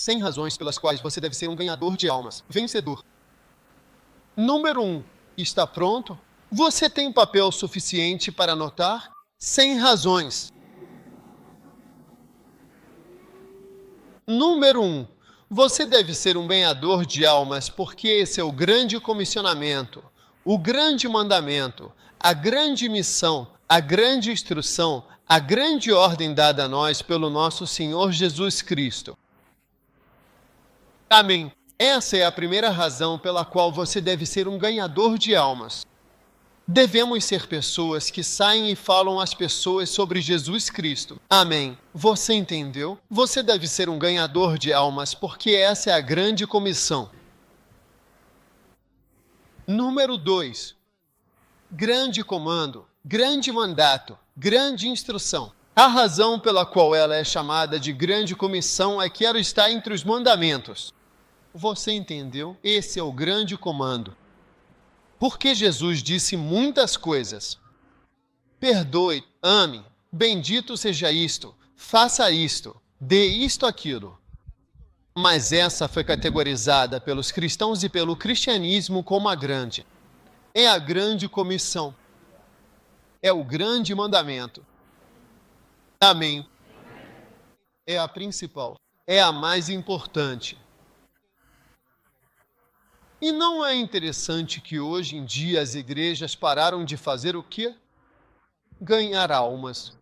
100 razões pelas quais você deve ser um ganhador de almas, vencedor. Número 1. Está pronto? Você tem papel suficiente para anotar? 100 razões. Número 1. Você deve ser um ganhador de almas porque esse é o grande comissionamento, o grande mandamento, a grande missão, a grande instrução, a grande ordem dada a nós pelo nosso Senhor Jesus Cristo. Amém. Essa é a primeira razão pela qual você deve ser um ganhador de almas. Devemos ser pessoas que saem e falam às pessoas sobre Jesus Cristo. Amém. Você entendeu? Você deve ser um ganhador de almas porque essa é a grande comissão. Número 2. Grande comando, grande mandato, grande instrução. A razão pela qual ela é chamada de grande comissão é que ela está entre os mandamentos. Você entendeu? Esse é o grande comando. Porque Jesus disse muitas coisas. Perdoe, ame, bendito seja isto, faça isto, dê isto, aquilo. Mas essa foi categorizada pelos cristãos e pelo cristianismo como a grande. É a grande comissão. É o grande mandamento. Amém. É a principal. É a mais importante. E não é interessante que hoje em dia as igrejas pararam de fazer o quê? Ganhar almas.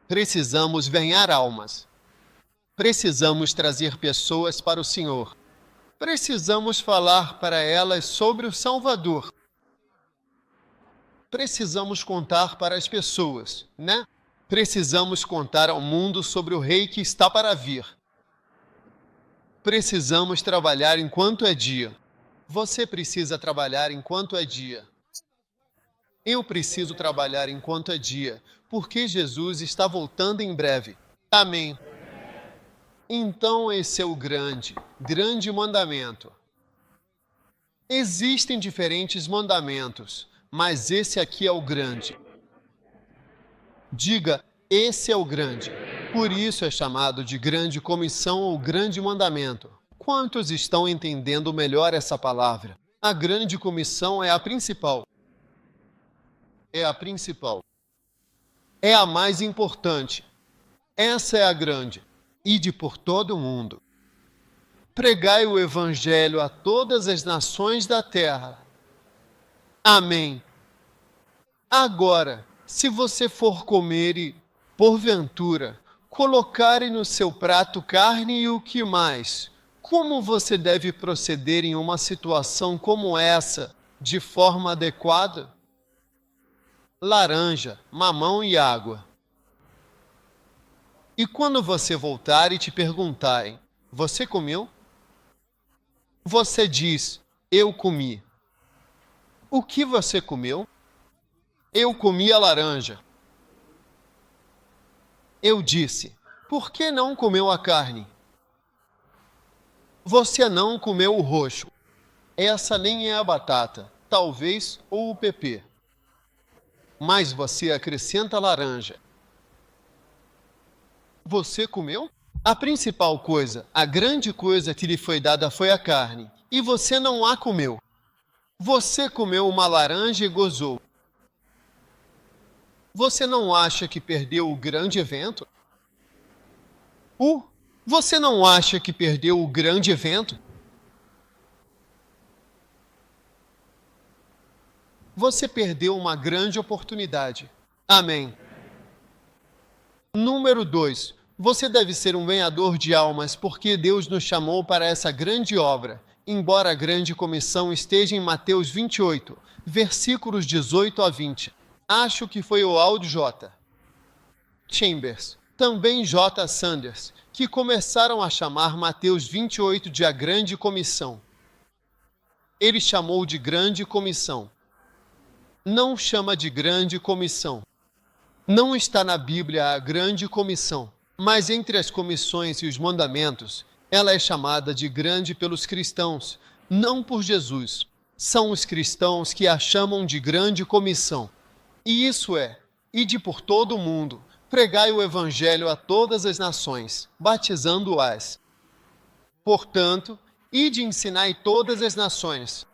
Precisamos ganhar almas. Precisamos trazer pessoas para o Senhor. Precisamos falar para elas sobre o Salvador. Precisamos contar para as pessoas, né? Precisamos contar ao mundo sobre o Rei que está para vir. Precisamos trabalhar enquanto é dia. Você precisa trabalhar enquanto é dia. Eu preciso trabalhar enquanto é dia, porque Jesus está voltando em breve. Amém. Então esse é o grande mandamento. Existem diferentes mandamentos, mas esse aqui é o grande. Diga, esse é o grande. Por isso é chamado de grande comissão ou grande mandamento. Quantos estão entendendo melhor essa palavra? A grande comissão é a principal. É a principal. É a mais importante. Essa é a grande. Ide por todo o mundo. Pregai o evangelho a todas as nações da terra. Amém. Agora, se você for comer e, porventura, colocarem no seu prato carne e o que mais, como você deve proceder em uma situação como essa, de forma adequada? Laranja, mamão e água. E quando você voltar e te perguntarem, você comeu? Você diz, eu comi. O que você comeu? Eu comi a laranja. Eu disse, por que não comeu a carne? Você não comeu o roxo. Essa nem é a batata, talvez, ou o pepê. Mas você acrescenta a laranja. Você comeu? A principal coisa, a grande coisa que lhe foi dada foi a carne, e você não a comeu. Você comeu uma laranja e gozou. Você não acha que perdeu o grande evento? Você não acha que perdeu o grande evento? Você perdeu uma grande oportunidade. Amém. Número 2. Você deve ser um ganhador de almas porque Deus nos chamou para essa grande obra, embora a grande comissão esteja em Mateus 28, versículos 18 a 20. Acho que foi o Aldo J. Chambers, também J. Sanders, que começaram a chamar Mateus 28 de a grande comissão. Ele chamou de grande comissão. Não chama de grande comissão. Não está na Bíblia a grande comissão, mas entre as comissões e os mandamentos, ela é chamada de grande pelos cristãos, não por Jesus. São os cristãos que a chamam de grande comissão. E isso é, ide por todo o mundo, Pregai o evangelho a todas as nações, batizando-as. Portanto, ide e ensinai todas as nações.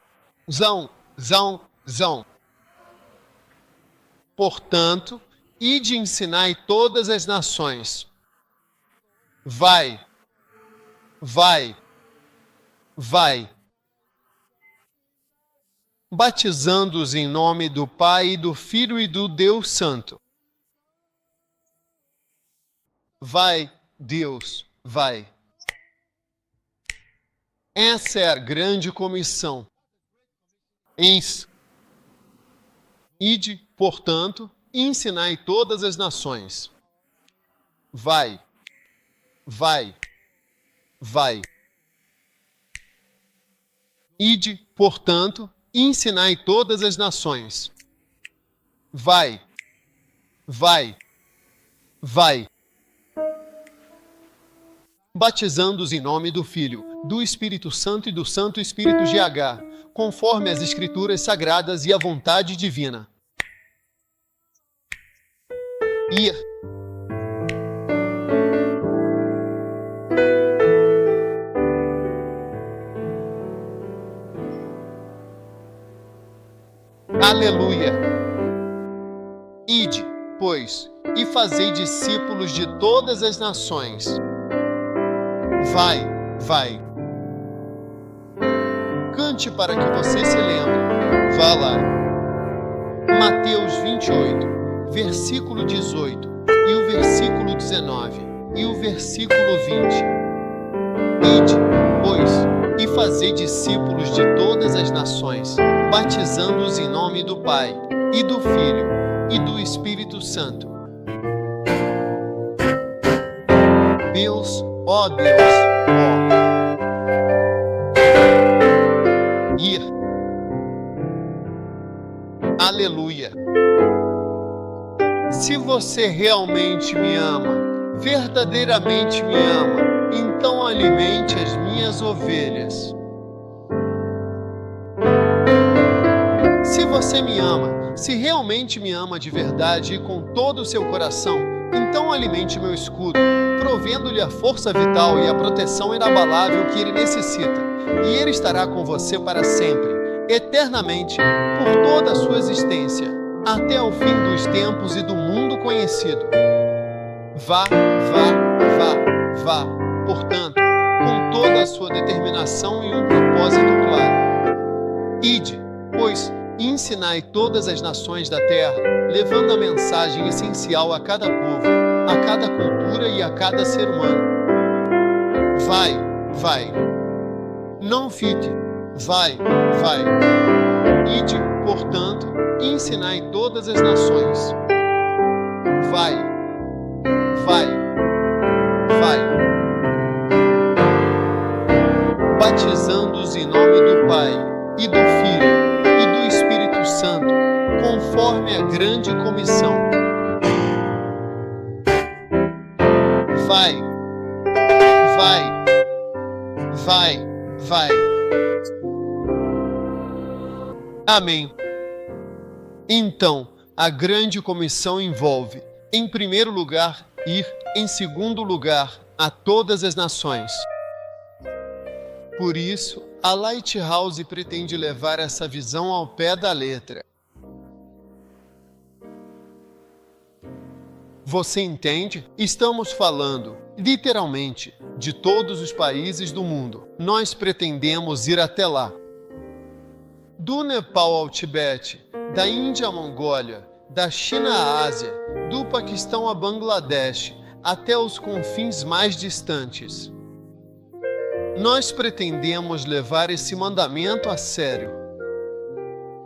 Zão, zão, zão. Portanto, ide e ensinai todas as nações. Vai, vai, vai. Batizando-os em nome do Pai, e do Filho e do Deus Santo. Vai, Deus, vai. Essa é a grande comissão. Ide, portanto, e ensinai todas as nações. Vai, vai, vai. Ide, portanto, e ensinai todas as nações. Vai, vai, vai. Batizando-os em nome do Filho, do Espírito Santo e do Santo Espírito GH, conforme as Escrituras Sagradas e a vontade divina. Ir. Aleluia! Ide, pois, e fazei discípulos de todas as nações. Vai, vai. Cante para que você se lembre. Vá lá. Mateus 28, versículo 18, e o versículo 19, e o versículo 20. Ide, pois, e fazei discípulos de todas as nações, batizando-os em nome do Pai, e do Filho, e do Espírito Santo. Deus, ó Deus, ó. Ir. Aleluia. Se você realmente me ama, verdadeiramente me ama, então alimente as minhas ovelhas. Se você me ama, se realmente me ama de verdade e com todo o seu coração, então alimente meu escudo, provendo-lhe a força vital e a proteção inabalável que ele necessita, e ele estará com você para sempre, eternamente, por toda a sua existência, até o fim dos tempos e do mundo conhecido. Vá, vá, vá, vá, portanto, com toda a sua determinação e um propósito claro. Ide, pois, e ensinai todas as nações da terra, levando a mensagem essencial a cada povo, a cada cultura e a cada ser humano. Vai, vai. Não fique. Vai, vai. Ide, portanto, e ensinai todas as nações. Vai, vai, vai. Batizando-os em nome do Pai, e do Filho, e do Espírito Santo, conforme a grande comissão. Vai, vai, vai, vai. Amém. Então, a grande comissão envolve, em primeiro lugar, ir, em segundo lugar, a todas as nações. Por isso, a Lighthouse pretende levar essa visão ao pé da letra. Você entende? Estamos falando, literalmente, de todos os países do mundo. Nós pretendemos ir até lá. Do Nepal ao Tibete, da Índia à Mongólia, da China à Ásia, do Paquistão a Bangladesh, até os confins mais distantes. Nós pretendemos levar esse mandamento a sério.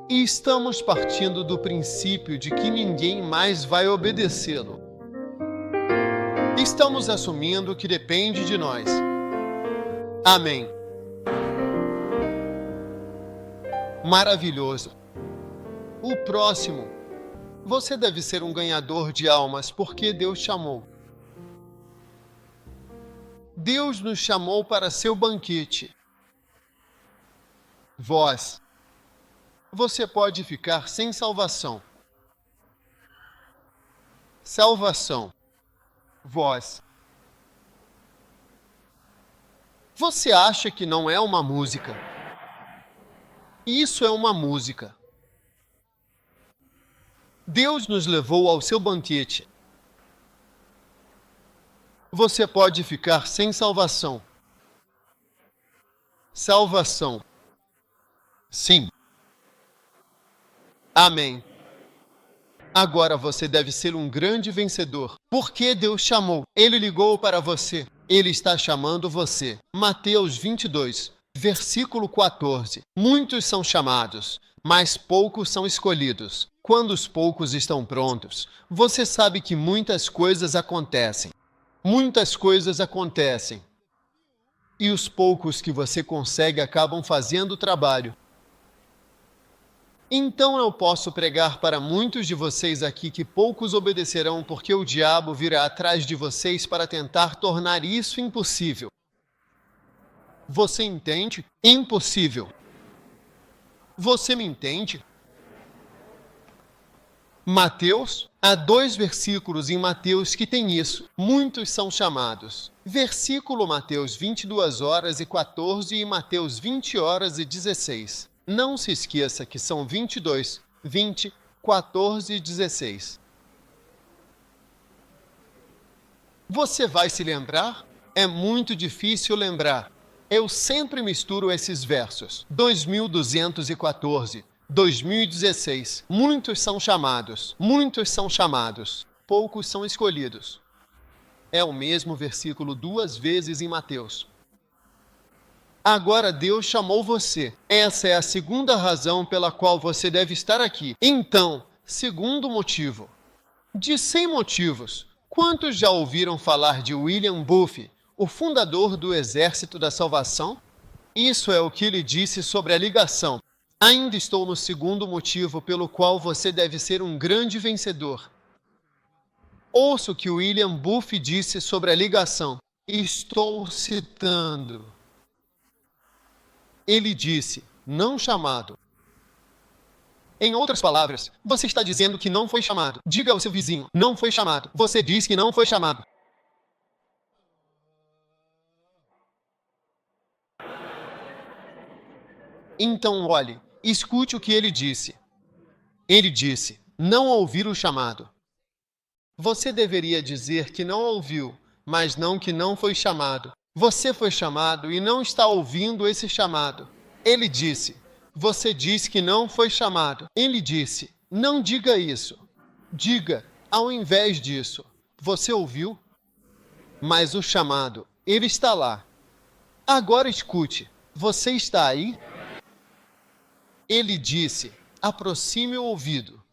E estamos partindo do princípio de que ninguém mais vai obedecê-lo. Estamos assumindo que depende de nós. Amém. Maravilhoso. O próximo. Você deve ser um ganhador de almas porque Deus chamou. Deus nos chamou para seu banquete. Você pode ficar sem salvação. Salvação. voz. Você acha que não é uma música? Isso é uma música. Deus nos levou ao seu banquete. Você pode ficar sem salvação. Salvação. Sim. Amém. Agora você deve ser um grande vencedor. Por que Deus chamou? Ele ligou para você. Ele está chamando você. Mateus 22, versículo 14. Muitos são chamados, mas poucos são escolhidos. Quando os poucos estão prontos, você sabe que muitas coisas acontecem. Muitas coisas acontecem. E os poucos que você consegue acabam fazendo o trabalho. Então eu posso pregar para muitos de vocês aqui que poucos obedecerão porque o diabo virá atrás de vocês para tentar tornar isso impossível. Você entende? Impossível. Você me entende? Mateus, há 2 versículos em Mateus que tem isso. Muitos são chamados. Versículo Mateus 22h14 e Mateus 20h16. Não se esqueça que são 22, 20, 14 e 16. Você vai se lembrar? É muito difícil lembrar. Eu sempre misturo esses versos. 2214, 2016. Muitos são chamados. Muitos são chamados. Poucos são escolhidos. É o mesmo versículo 2 vezes em Mateus. Agora Deus chamou você. Essa é a segunda razão pela qual você deve estar aqui. Então, segundo motivo. De 100 motivos, quantos já ouviram falar de William Booth, o fundador do Exército da Salvação? Isso é o que ele disse sobre a ligação. Ainda estou no segundo motivo pelo qual você deve ser um grande vencedor. Ouça o que William Booth disse sobre a ligação. Estou citando. Ele disse, não chamado. Em outras palavras, você está dizendo que não foi chamado. Diga ao seu vizinho, não foi chamado. Você diz que não foi chamado. Então olhe, escute o que ele disse. Ele disse, não ouvir o chamado. Você deveria dizer que não ouviu, mas não que não foi chamado. Você foi chamado e não está ouvindo esse chamado. Ele disse, você diz que não foi chamado. Ele disse, não diga isso. Diga, ao invés disso, você ouviu? Mas o chamado, ele está lá. Agora escute, você está aí? Ele disse, aproxime o ouvido.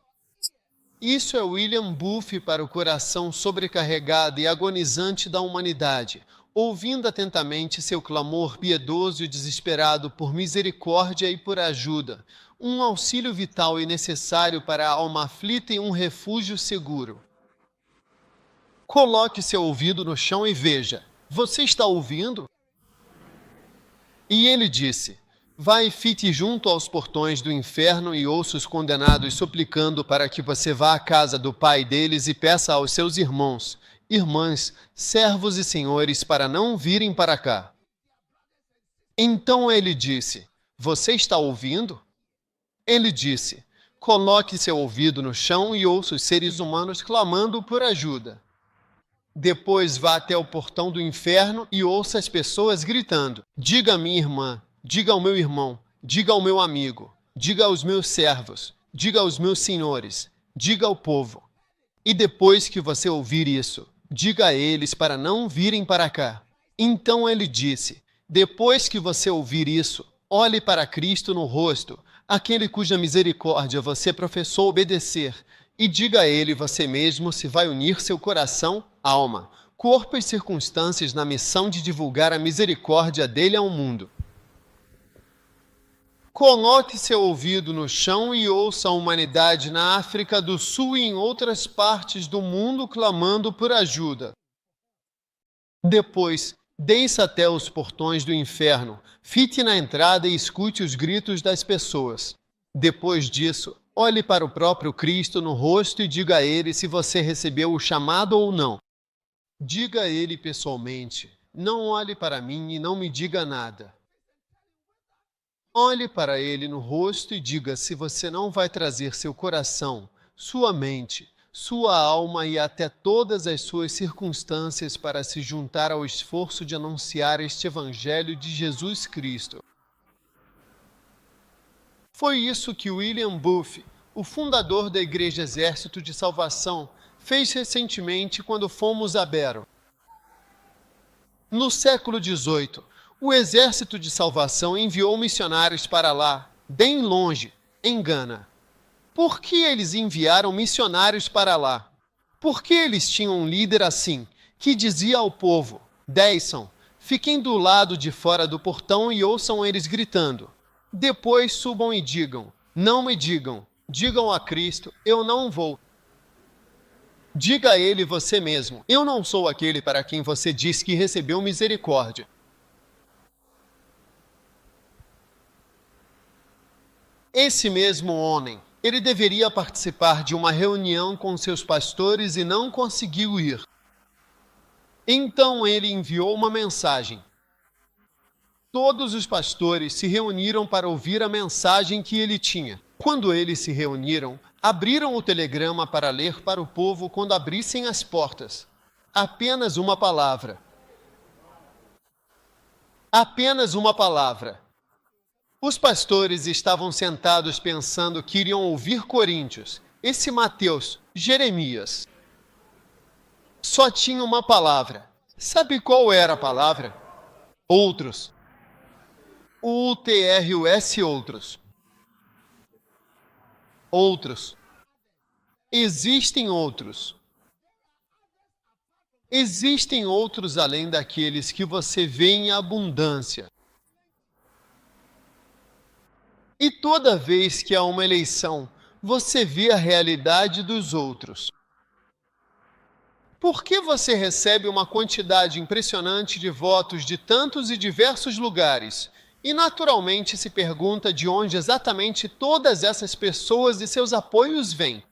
Isso é William Booth para o coração sobrecarregado e agonizante da humanidade, ouvindo atentamente seu clamor piedoso e desesperado por misericórdia e por ajuda, um auxílio vital e necessário para a alma aflita e um refúgio seguro. Coloque seu ouvido no chão e veja, você está ouvindo? E ele disse, vai e fique junto aos portões do inferno e ouça os condenados suplicando para que você vá à casa do pai deles e peça aos seus irmãos, irmãs, servos e senhores para não virem para cá. Então ele disse, você está ouvindo? Ele disse, coloque seu ouvido no chão e ouça os seres humanos clamando por ajuda. Depois vá até o portão do inferno e ouça as pessoas gritando, diga à minha irmã, diga ao meu irmão, diga ao meu amigo, diga aos meus servos, diga aos meus senhores, diga ao povo. E depois que você ouvir isso, diga a eles para não virem para cá. Então ele disse, depois que você ouvir isso, olhe para Cristo no rosto, aquele cuja misericórdia você professou obedecer, e diga a ele você mesmo se vai unir seu coração, alma, corpo e circunstâncias na missão de divulgar a misericórdia dele ao mundo. Coloque seu ouvido no chão e ouça a humanidade na África do Sul e em outras partes do mundo clamando por ajuda. Depois, desça até os portões do inferno, fique na entrada e escute os gritos das pessoas. Depois disso, olhe para o próprio Cristo no rosto e diga a ele se você recebeu o chamado ou não. Diga a ele pessoalmente: não olhe para mim e não me diga nada. Olhe para ele no rosto e diga se você não vai trazer seu coração, sua mente, sua alma e até todas as suas circunstâncias para se juntar ao esforço de anunciar este Evangelho de Jesus Cristo. Foi isso que William Booth, o fundador da Igreja Exército de Salvação, fez recentemente quando fomos a Bero. No século XVIII, o Exército de Salvação enviou missionários para lá, bem longe, em Gana. Por que eles enviaram missionários para lá? Porque eles tinham um líder assim, que dizia ao povo: desçam, fiquem do lado de fora do portão e ouçam eles gritando. Depois subam e digam: não me digam, digam a Cristo, eu não vou. Diga a ele você mesmo: eu não sou aquele para quem você diz que recebeu misericórdia. Esse mesmo homem, ele deveria participar de uma reunião com seus pastores e não conseguiu ir. Então ele enviou uma mensagem. Todos os pastores se reuniram para ouvir a mensagem que ele tinha. Quando eles se reuniram, abriram o telegrama para ler para o povo quando abrissem as portas. Apenas uma palavra. Apenas uma palavra. Os pastores estavam sentados pensando que iriam ouvir Coríntios, esse Mateus, Jeremias. Só tinha uma palavra. Sabe qual era a palavra? Outros. UTRUS, outros. Outros. Existem outros. Existem outros além daqueles que você vê em abundância. E toda vez que há uma eleição, você vê a realidade dos outros. Por que você recebe uma quantidade impressionante de votos de tantos e diversos lugares? E naturalmente se pergunta de onde exatamente todas essas pessoas e seus apoios vêm.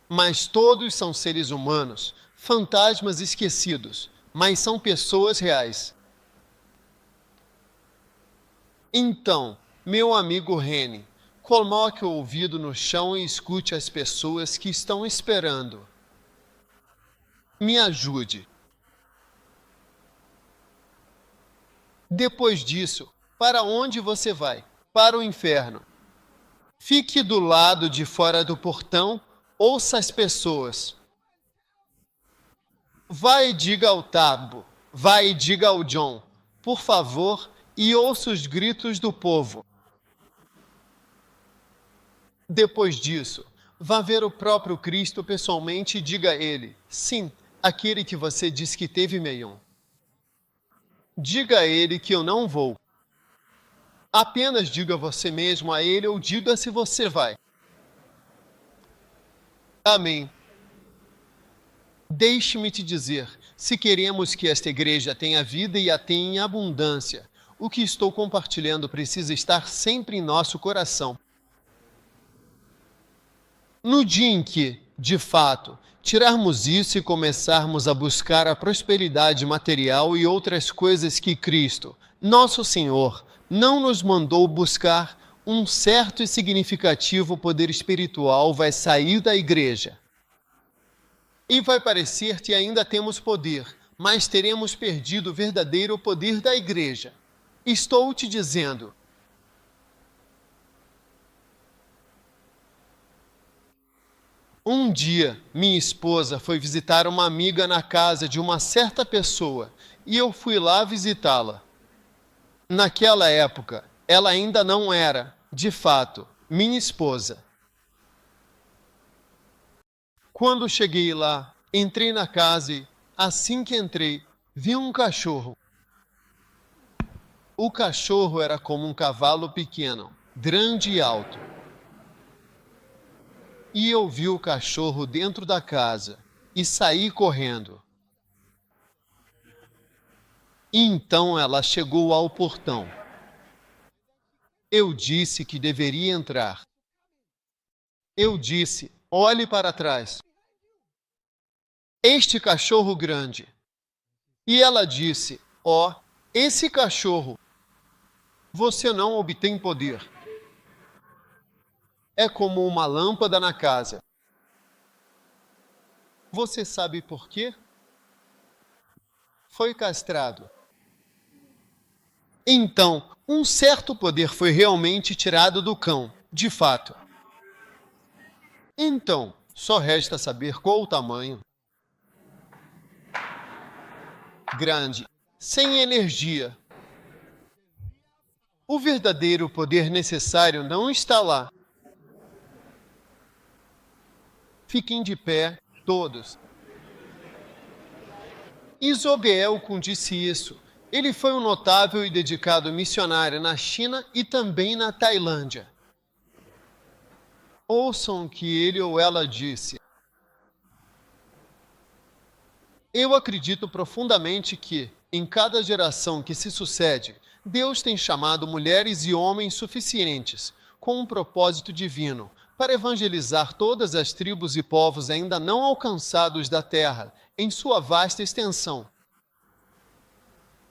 Mas todos são seres humanos, fantasmas esquecidos, mas são pessoas reais. Então, meu amigo Rene, coloque o ouvido no chão e escute as pessoas que estão esperando. Me ajude. Depois disso, para onde você vai? Para o inferno. Fique do lado de fora do portão, ouça as pessoas. Vai e diga ao Tabo, vai e diga ao John, por favor, e ouça os gritos do povo. Depois disso, vá ver o próprio Cristo pessoalmente e diga a ele: sim, aquele que você disse que teve meião. Diga a ele que eu não vou. Apenas diga você mesmo a ele ou diga se você vai. Amém. Deixe-me te dizer, se queremos que esta igreja tenha vida e a tenha em abundância, o que estou compartilhando precisa estar sempre em nosso coração. No dia em que, de fato, tirarmos isso e começarmos a buscar a prosperidade material e outras coisas que Cristo, nosso Senhor, não nos mandou buscar, um certo e significativo poder espiritual vai sair da igreja. E vai parecer que ainda temos poder, mas teremos perdido o verdadeiro poder da igreja. Estou te dizendo. Um dia, minha esposa foi visitar uma amiga na casa de uma certa pessoa e eu fui lá visitá-la. Naquela época, ela ainda não era, de fato, minha esposa. Quando cheguei lá, entrei na casa e, assim que entrei, vi um cachorro. O cachorro era como um cavalo pequeno, grande e alto. E eu vi o cachorro dentro da casa e saí correndo. E então ela chegou ao portão. Eu disse que deveria entrar. Eu disse: olhe para trás. este cachorro grande. E ela disse: ó, esse cachorro, você não obtém poder. É como uma lâmpada na casa. Você sabe por quê? Foi castrado. Então, um certo poder foi realmente tirado do cão, de fato. Então, só resta saber qual o tamanho. Grande, sem energia. O verdadeiro poder necessário não está lá. Fiquem de pé, todos. Isobeelcum disse isso. Ele foi um notável e dedicado missionário na China e também na Tailândia. Ouçam o que ele ou ela disse. Eu acredito profundamente que, em cada geração que se sucede, Deus tem chamado mulheres e homens suficientes, com um propósito divino, para evangelizar todas as tribos e povos ainda não alcançados da terra, em sua vasta extensão.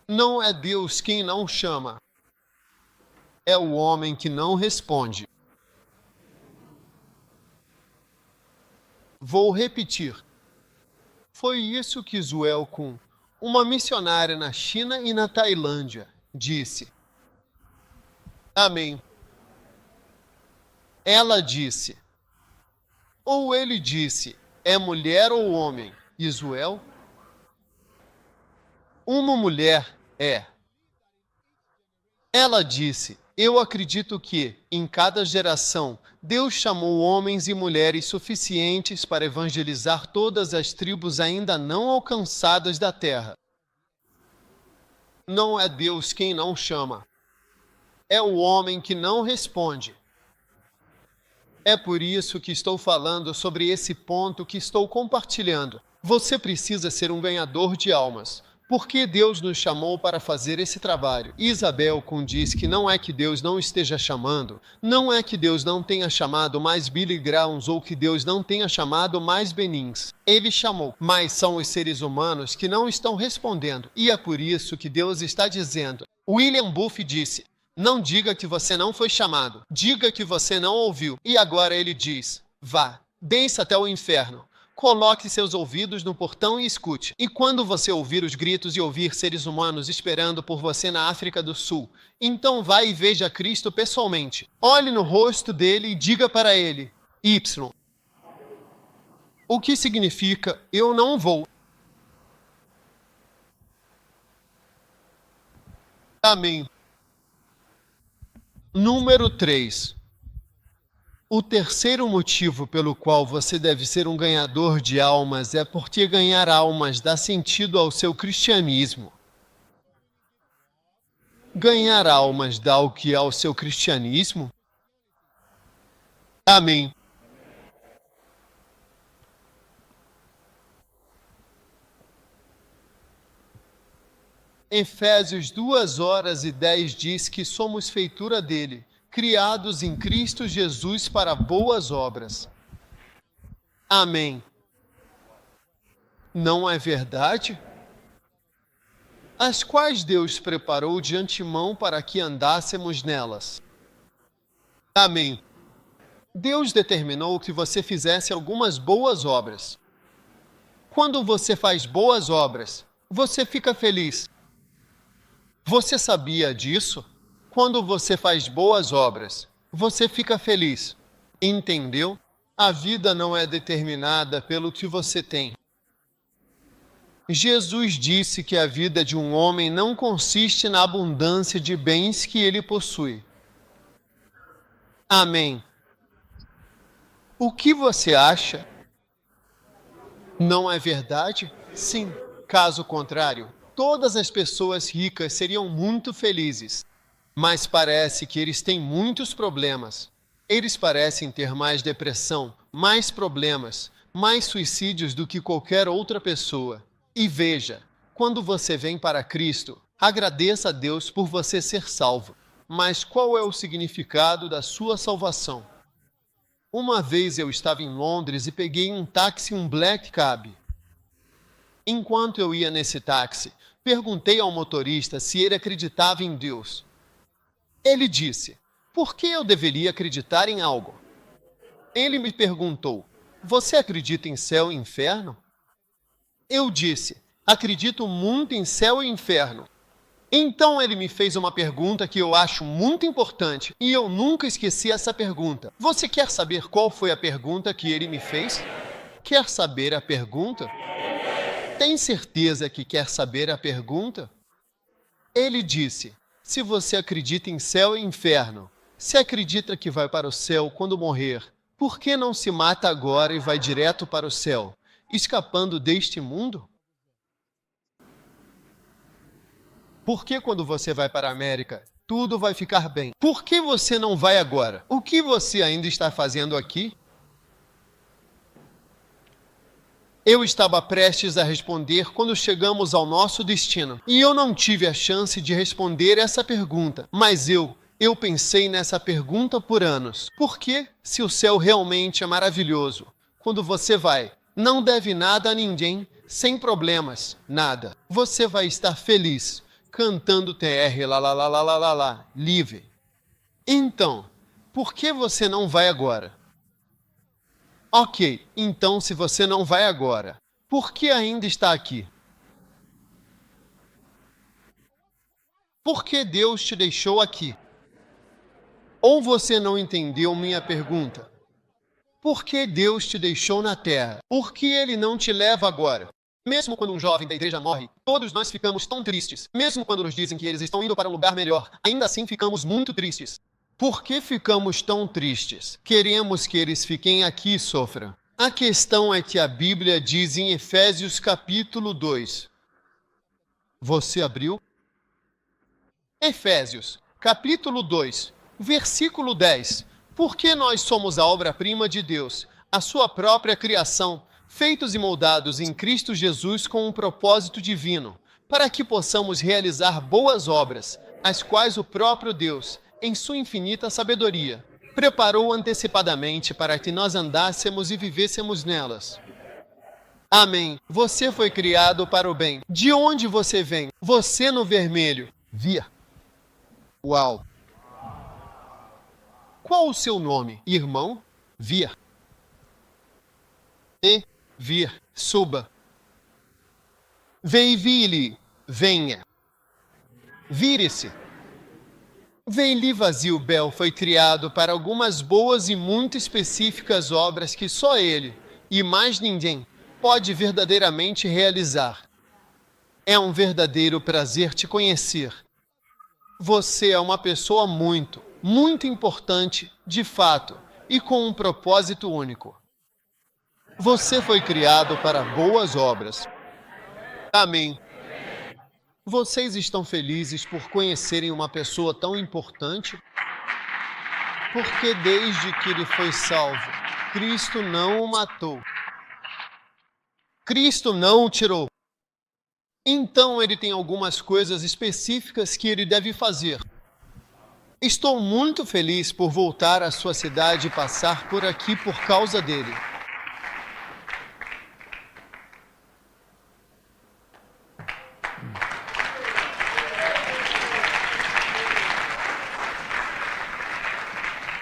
Não é Deus quem não chama, é o homem que não responde. Vou repetir. Foi isso que Zuelkun, uma missionária na China e na Tailândia, disse. Amém. Ela disse. Ou ele disse, é mulher ou homem? Isuel? Uma mulher é. Ela disse, eu acredito que, em cada geração, Deus chamou homens e mulheres suficientes para evangelizar todas as tribos ainda não alcançadas da terra. Não é Deus quem não chama. É o homem que não responde. É por isso que estou falando sobre esse ponto que estou compartilhando. Você precisa ser um ganhador de almas. Por que Deus nos chamou para fazer esse trabalho? Isabel diz que não é que Deus não esteja chamando, não é que Deus não tenha chamado mais Billy Grahams ou que Deus não tenha chamado mais Benins. Ele chamou, mas são os seres humanos que não estão respondendo. E é por isso que Deus está dizendo. William Booth disse, não diga que você não foi chamado, diga que você não ouviu. E agora ele diz, vá, desça até o inferno. Coloque seus ouvidos no portão e escute. E quando você ouvir os gritos e ouvir seres humanos esperando por você na África do Sul, então vá e veja Cristo pessoalmente. Olhe no rosto dele e diga para ele, Y. O que significa, eu não vou. Amém. Número 3. O terceiro motivo pelo qual você deve ser um ganhador de almas é porque ganhar almas dá sentido ao seu cristianismo. Ganhar almas dá o que ao seu cristianismo? Amém. Efésios 2:10 diz que somos feitura dele, criados em Cristo Jesus para boas obras. Amém. Não é verdade? As quais Deus preparou de antemão para que andássemos nelas. Amém. Deus determinou que você fizesse algumas boas obras. Quando você faz boas obras, você fica feliz. Você sabia disso? Quando você faz boas obras, você fica feliz. Entendeu? A vida não é determinada pelo que você tem. Jesus disse que a vida de um homem não consiste na abundância de bens que ele possui. Amém. O que você acha? Não é verdade? Sim. Caso contrário, todas as pessoas ricas seriam muito felizes. Mas parece que eles têm muitos problemas. Eles parecem ter mais depressão, mais problemas, mais suicídios do que qualquer outra pessoa. E veja, quando você vem para Cristo, agradeça a Deus por você ser salvo. Mas qual é o significado da sua salvação? Uma vez eu estava em Londres e peguei um táxi, um black cab. Enquanto eu ia nesse táxi, perguntei ao motorista se ele acreditava em Deus. Ele disse: por que eu deveria acreditar em algo? Ele me perguntou: você acredita em céu e inferno? Eu disse: acredito muito em céu e inferno. Então ele me fez uma pergunta que eu acho muito importante e eu nunca esqueci essa pergunta. Você quer saber qual foi a pergunta que ele me fez? Quer saber a pergunta? Tem certeza que quer saber a pergunta? Ele disse: se você acredita em céu e inferno, se acredita que vai para o céu quando morrer, por que não se mata agora e vai direto para o céu, escapando deste mundo? Por que quando você vai para a América, tudo vai ficar bem? Por que você não vai agora? O que você ainda está fazendo aqui? Eu estava prestes a responder quando chegamos ao nosso destino. E eu não tive a chance de responder essa pergunta. Mas eu pensei nessa pergunta por anos. Por que, se o céu realmente é maravilhoso, quando você vai, não deve nada a ninguém, sem problemas, nada. Você vai estar feliz, cantando TR, lá, lá, lá, lá, lá, lá, lá, livre. Então, por que você não vai agora? Ok, então se você não vai agora, por que ainda está aqui? Por que Deus te deixou aqui? Ou você não entendeu minha pergunta? Por que Deus te deixou na terra? Por que Ele não te leva agora? Mesmo quando um jovem da igreja morre, todos nós ficamos tão tristes. Mesmo quando nos dizem que eles estão indo para um lugar melhor, ainda assim ficamos muito tristes. Por que ficamos tão tristes? Queremos que eles fiquem aqui e sofram. A questão é que a Bíblia diz em Efésios capítulo 2. Você abriu? Efésios capítulo 2, versículo 10. Porque nós somos a obra-prima de Deus, a sua própria criação, feitos e moldados em Cristo Jesus com um propósito divino, para que possamos realizar boas obras, as quais o próprio Deus, em sua infinita sabedoria, preparou antecipadamente para que nós andássemos e vivêssemos nelas. Amém. Você foi criado para o bem. De onde você vem? Você no vermelho. Via. Uau. Qual o seu nome? Irmão? Via. E vir. Suba. Veivile. Venha. Vire-se. Veili Vazio Bel foi criado para algumas boas e muito específicas obras que só ele, e mais ninguém, pode verdadeiramente realizar. É um verdadeiro prazer te conhecer. Você é uma pessoa muito, muito importante, de fato, e com um propósito único. Você foi criado para boas obras. Amém. Vocês estão felizes por conhecerem uma pessoa tão importante? Porque desde que ele foi salvo, Cristo não o matou. Cristo não o tirou. Então ele tem algumas coisas específicas que ele deve fazer. Estou muito feliz por voltar à sua cidade e passar por aqui por causa dele.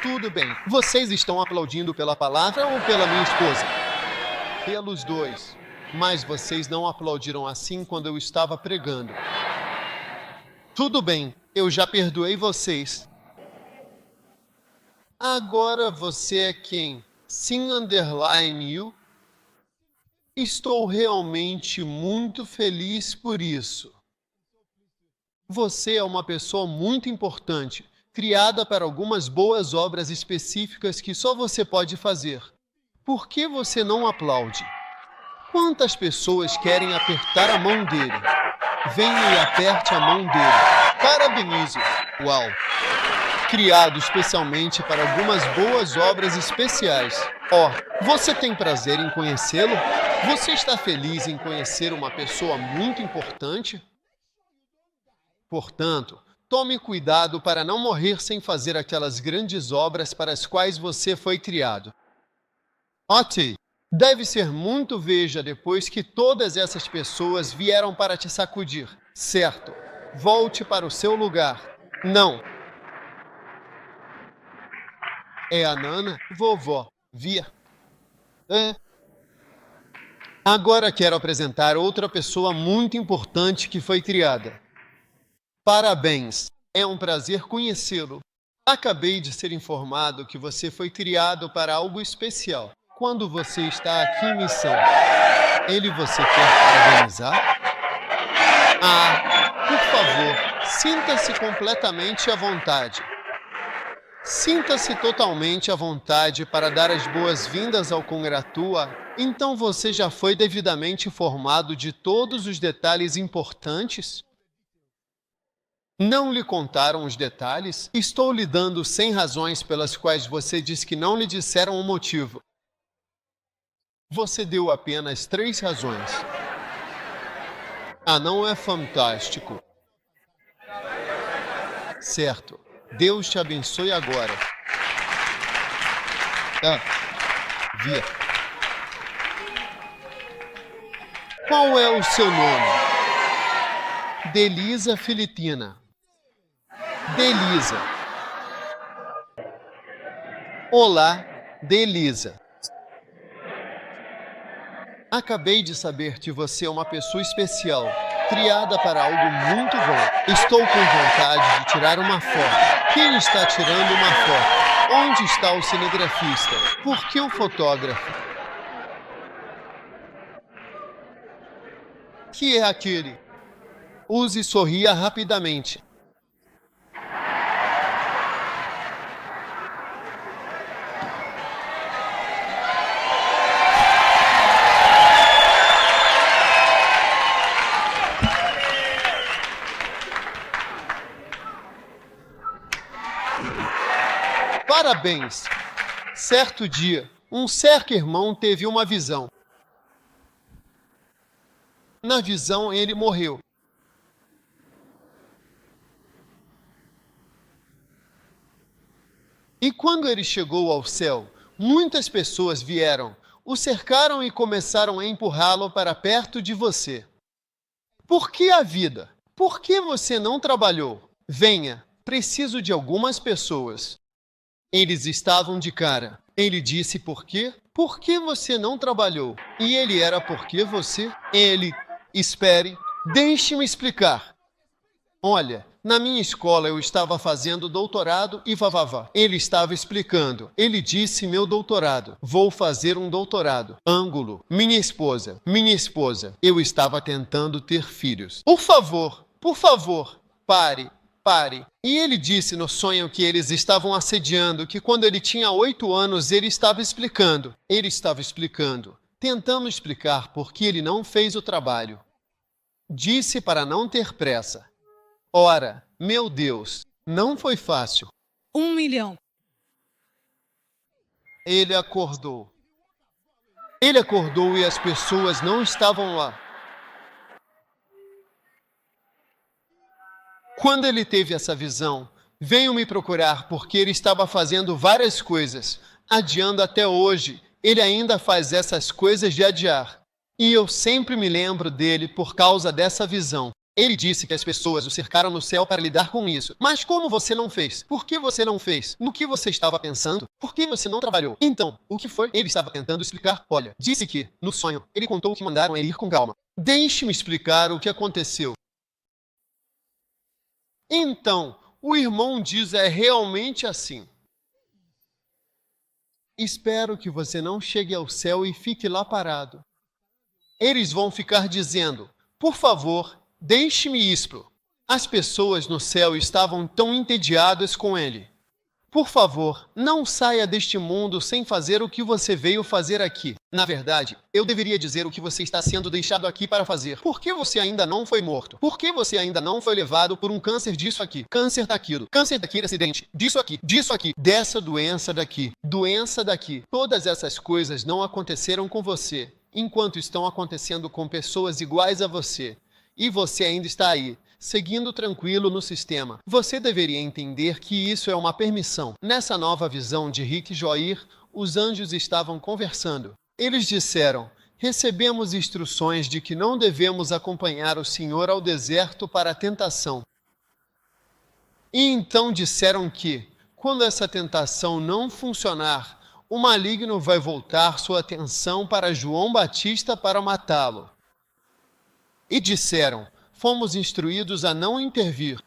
Tudo bem. Vocês estão aplaudindo pela palavra ou pela minha esposa? Pelos dois. Mas vocês não aplaudiram assim quando eu estava pregando. Tudo bem. Eu já perdoei vocês. Agora você é quem? Sim, underline you? Estou realmente muito feliz por isso. Você é uma pessoa muito importante, criada para algumas boas obras específicas que só você pode fazer. Por que você não aplaude? Quantas pessoas querem apertar a mão dele? Venha e aperte a mão dele. Parabenize-o. Uau! Criado especialmente para algumas boas obras especiais. Você tem prazer em conhecê-lo? Você está feliz em conhecer uma pessoa muito importante? Portanto, tome cuidado para não morrer sem fazer aquelas grandes obras para as quais você foi criado. Deve ser muito veja depois que todas essas pessoas vieram para te sacudir. Certo. Volte para o seu lugar. Não. É a Nana? Vovó. Via. Agora quero apresentar outra pessoa muito importante que foi criada. Parabéns. É um prazer conhecê-lo. Acabei de ser informado que você foi criado para algo especial. Quando você está aqui em missão, você quer parabenizar? Por favor, sinta-se completamente à vontade. Sinta-se totalmente à vontade para dar as boas-vindas ao Congratua. Então você já foi devidamente informado de todos os detalhes importantes? Não lhe contaram os detalhes? Estou lhe dando 100 razões pelas quais você diz que não lhe disseram o motivo. Você deu apenas 3 razões. Não é fantástico? Certo. Deus te abençoe agora. Via. Qual é o seu nome? Delisa Filipina. Delisa. Olá, Delisa. Acabei de saber que você é uma pessoa especial, criada para algo muito bom. Estou com vontade de tirar uma foto. Quem está tirando uma foto? Onde está o cinegrafista? Por que o fotógrafo? Que é aquele? Use e sorria rapidamente. Parabéns! Certo dia, um certo irmão teve uma visão. Na visão, ele morreu. E quando ele chegou ao céu, muitas pessoas vieram, o cercaram e começaram a empurrá-lo para perto de você. Por que a vida? Por que você não trabalhou? Venha, preciso de algumas pessoas. Eles estavam de cara. Ele disse por quê? Por que você não trabalhou? E ele era por que você? Espere, deixe-me explicar. Olha, na minha escola eu estava fazendo doutorado e vavavá. Ele estava explicando. Ele disse meu doutorado. Vou fazer um doutorado. Ângulo. Minha esposa. Eu estava tentando ter filhos. Por favor, pare. E ele disse no sonho que eles estavam assediando, que quando ele tinha 8 anos, ele estava explicando. Tentando explicar por que ele não fez o trabalho. Disse para não ter pressa. Ora, meu Deus, não foi fácil. 1 milhão. Ele acordou. E as pessoas não estavam lá. Quando ele teve essa visão, veio me procurar porque ele estava fazendo várias coisas, adiando até hoje. Ele ainda faz essas coisas de adiar. E eu sempre me lembro dele por causa dessa visão. Ele disse que as pessoas o cercaram no céu para lidar com isso. Mas como você não fez? Por que você não fez? No que você estava pensando? Por que você não trabalhou? Então, o que foi? Ele estava tentando explicar. Olha, disse que, no sonho, ele contou que mandaram ele ir com calma. Deixe-me explicar o que aconteceu. Então, o irmão diz realmente assim. Espero que você não chegue ao céu e fique lá parado. Eles vão ficar dizendo, por favor, deixe-me isto. As pessoas no céu estavam tão entediadas com ele. Por favor, não saia deste mundo sem fazer o que você veio fazer aqui. Na verdade, eu deveria dizer o que você está sendo deixado aqui para fazer. Por que você ainda não foi morto? Por que você ainda não foi levado por um câncer disso aqui, câncer daquilo, câncer daquele acidente, disso aqui, dessa doença daqui. Todas essas coisas não aconteceram com você, enquanto estão acontecendo com pessoas iguais a você. E você ainda está aí, seguindo tranquilo no sistema. Você deveria entender que isso é uma permissão. Nessa nova visão de Rick Joyner, os anjos estavam conversando. Eles disseram: recebemos instruções de que não devemos acompanhar o Senhor ao deserto para a tentação. E então disseram que, quando essa tentação não funcionar, o maligno vai voltar sua atenção para João Batista para matá-lo. E disseram: fomos instruídos a não intervir.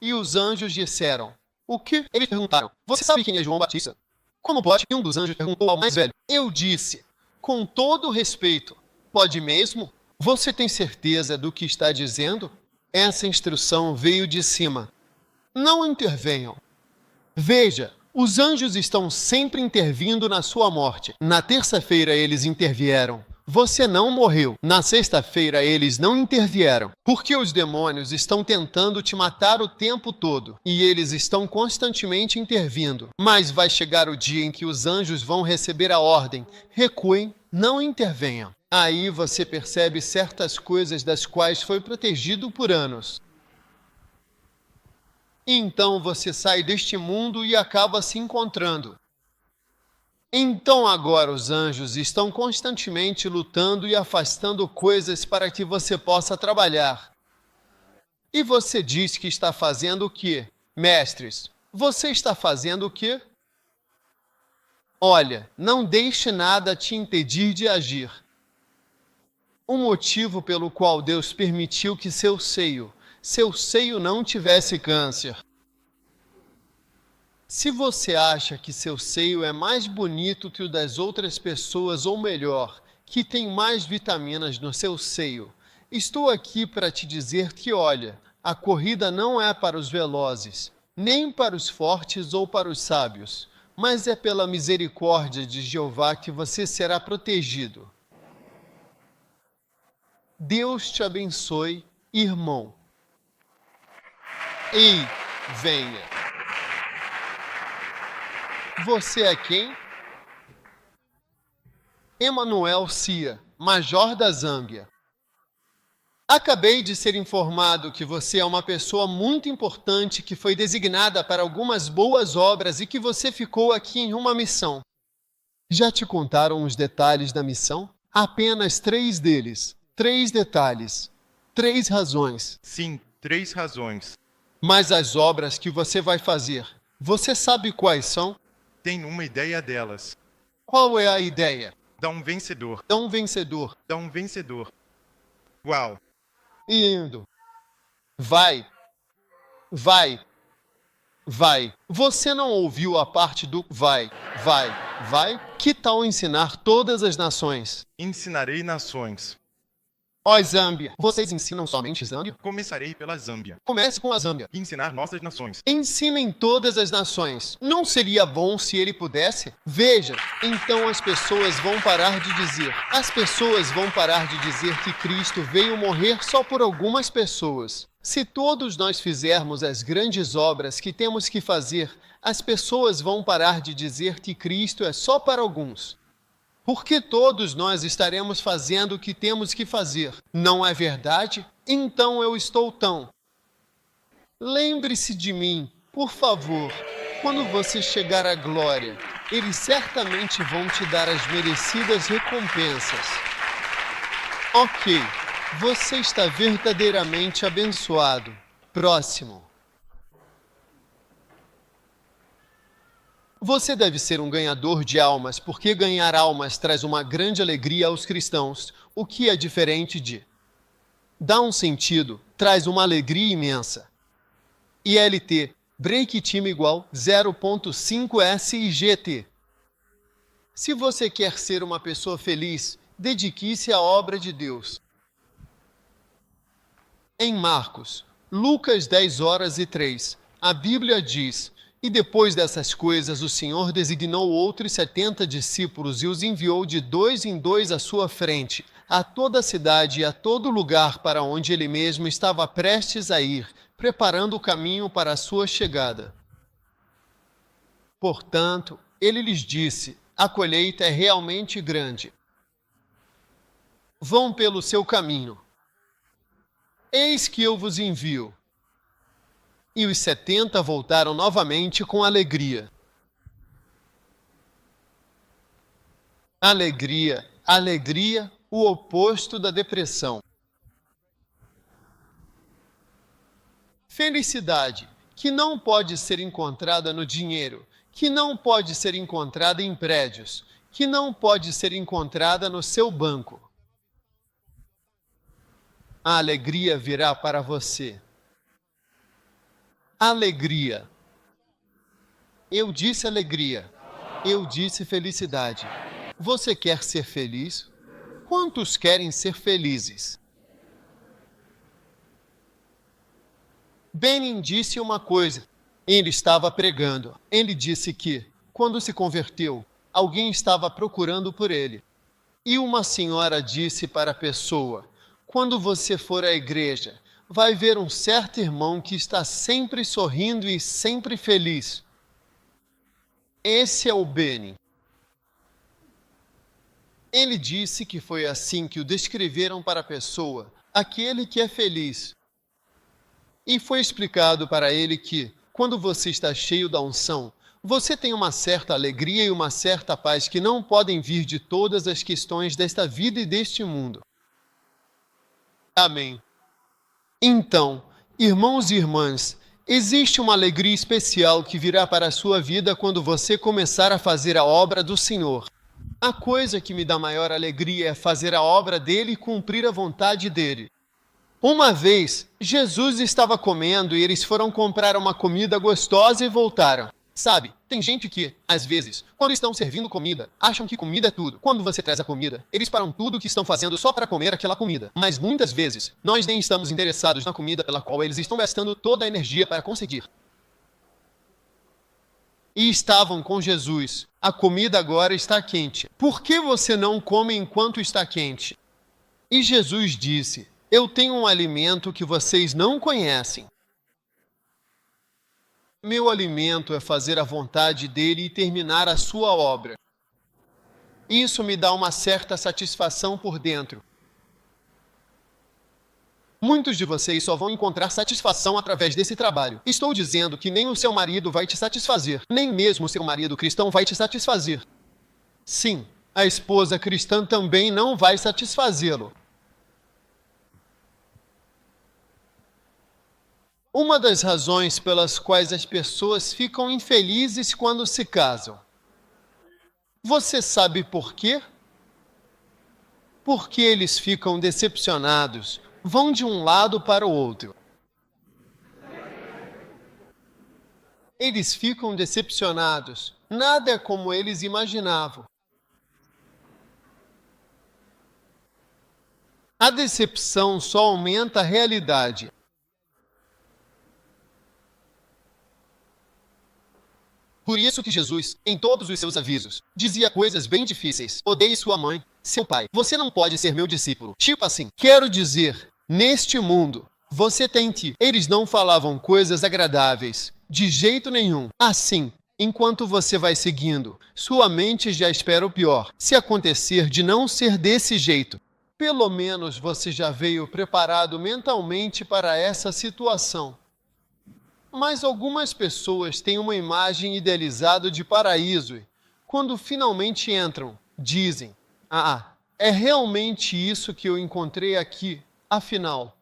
E os anjos disseram: o quê? Eles perguntaram: você sabe quem é João Batista? Como pode? E um dos anjos perguntou ao mais velho: eu disse, com todo respeito, pode mesmo? Você tem certeza do que está dizendo? Essa instrução veio de cima. Não intervenham. Veja, os anjos estão sempre intervindo na sua morte. Na terça-feira eles intervieram. Você não morreu. Na sexta-feira eles não intervieram. Porque os demônios estão tentando te matar o tempo todo. E eles estão constantemente intervindo. Mas vai chegar o dia em que os anjos vão receber a ordem: recuem, não intervenham. Aí você percebe certas coisas das quais foi protegido por anos. Então você sai deste mundo e acaba se encontrando. Então agora os anjos estão constantemente lutando e afastando coisas para que você possa trabalhar. E você diz que está fazendo o quê? Mestres, você está fazendo o quê? Olha, não deixe nada te impedir de agir. O motivo pelo qual Deus permitiu que seu seio não tivesse câncer. Se você acha que seu seio é mais bonito que o das outras pessoas, ou melhor, que tem mais vitaminas no seu seio, estou aqui para te dizer que, olha, a corrida não é para os velozes, nem para os fortes ou para os sábios, mas é pela misericórdia de Jeová que você será protegido. Deus te abençoe, irmão. Ei, venha. Você é quem? Emanuel Cia, Major da Zâmbia. Acabei de ser informado que você é uma pessoa muito importante que foi designada para algumas boas obras e que você ficou aqui em uma missão. Já te contaram os detalhes da missão? Apenas 3 deles. 3 detalhes. 3 razões. Sim, 3 razões. Mas as obras que você vai fazer, você sabe quais são? Tenho uma ideia delas. Qual é a ideia? Dá um vencedor. Dá um vencedor. Dá um vencedor. Uau! E indo. Vai. Vai. Vai. Você não ouviu a parte do vai, vai, vai? Que tal ensinar todas as nações? Ensinarei nações. Ó Zâmbia, vocês ensinam somente Zâmbia? Começarei pela Zâmbia. Comece com a Zâmbia. Ensinar nossas nações. Ensinem todas as nações. Não seria bom se ele pudesse? Veja, então as pessoas vão parar de dizer. As pessoas vão parar de dizer que Cristo veio morrer só por algumas pessoas. Se todos nós fizermos as grandes obras que temos que fazer, as pessoas vão parar de dizer que Cristo é só para alguns. Porque todos nós estaremos fazendo o que temos que fazer. Não é verdade? Então eu estou tão. Lembre-se de mim, por favor, quando você chegar à glória. Eles certamente vão te dar as merecidas recompensas. Ok, você está verdadeiramente abençoado. Próximo. Você deve ser um ganhador de almas, porque ganhar almas traz uma grande alegria aos cristãos, o que é diferente de. Dá um sentido, traz uma alegria imensa. ILT, break time igual 0.5 SIGT. Se você quer ser uma pessoa feliz, dedique-se à obra de Deus. Em Marcos, Lucas 10:03, a Bíblia diz: e depois dessas coisas, o Senhor designou outros 70 discípulos e os enviou de 2 em 2 à sua frente, a toda a cidade e a todo lugar para onde ele mesmo estava prestes a ir, preparando o caminho para a sua chegada. Portanto, ele lhes disse: a colheita é realmente grande. Vão pelo seu caminho. Eis que eu vos envio. E os 70 voltaram novamente com alegria. Alegria. Alegria, o oposto da depressão. Felicidade, que não pode ser encontrada no dinheiro, que não pode ser encontrada em prédios, que não pode ser encontrada no seu banco. A alegria virá para você. Alegria. Eu disse alegria. Eu disse felicidade. Você quer ser feliz? Quantos querem ser felizes? Benin disse uma coisa. Ele estava pregando. Ele disse que, quando se converteu, alguém estava procurando por ele. E uma senhora disse para a pessoa: quando você for à igreja, vai ver um certo irmão que está sempre sorrindo e sempre feliz. Esse é o Benin. Ele disse que foi assim que o descreveram para a pessoa, aquele que é feliz. E foi explicado para ele que, quando você está cheio da unção, você tem uma certa alegria e uma certa paz que não podem vir de todas as questões desta vida e deste mundo. Amém. Então, irmãos e irmãs, existe uma alegria especial que virá para a sua vida quando você começar a fazer a obra do Senhor. A coisa que me dá maior alegria é fazer a obra dele e cumprir a vontade dele. Uma vez, Jesus estava comendo e eles foram comprar uma comida gostosa e voltaram. Sabe, tem gente que, às vezes, quando estão servindo comida, acham que comida é tudo. Quando você traz a comida, eles param tudo o que estão fazendo só para comer aquela comida. Mas muitas vezes, nós nem estamos interessados na comida pela qual eles estão gastando toda a energia para conseguir. E estavam com Jesus. A comida agora está quente. Por que você não come enquanto está quente? E Jesus disse: eu tenho um alimento que vocês não conhecem. Meu alimento é fazer a vontade dele e terminar a sua obra. Isso me dá uma certa satisfação por dentro. Muitos de vocês só vão encontrar satisfação através desse trabalho. Estou dizendo que nem o seu marido vai te satisfazer, nem mesmo o seu marido cristão vai te satisfazer. Sim, a esposa cristã também não vai satisfazê-lo. Uma das razões pelas quais as pessoas ficam infelizes quando se casam. Você sabe por quê? Porque eles ficam decepcionados, vão de um lado para o outro. Eles ficam decepcionados, nada é como eles imaginavam. A decepção só aumenta a realidade. Por isso que Jesus, em todos os seus avisos, dizia coisas bem difíceis. Odeie sua mãe, seu pai. Você não pode ser meu discípulo. Tipo assim, quero dizer, neste mundo, você tem que... Eles não falavam coisas agradáveis, de jeito nenhum. Assim, enquanto você vai seguindo, sua mente já espera o pior. Se acontecer de não ser desse jeito, pelo menos você já veio preparado mentalmente para essa situação. Mas algumas pessoas têm uma imagem idealizada de paraíso e, quando finalmente entram, dizem: ah, é realmente isso que eu encontrei aqui, afinal.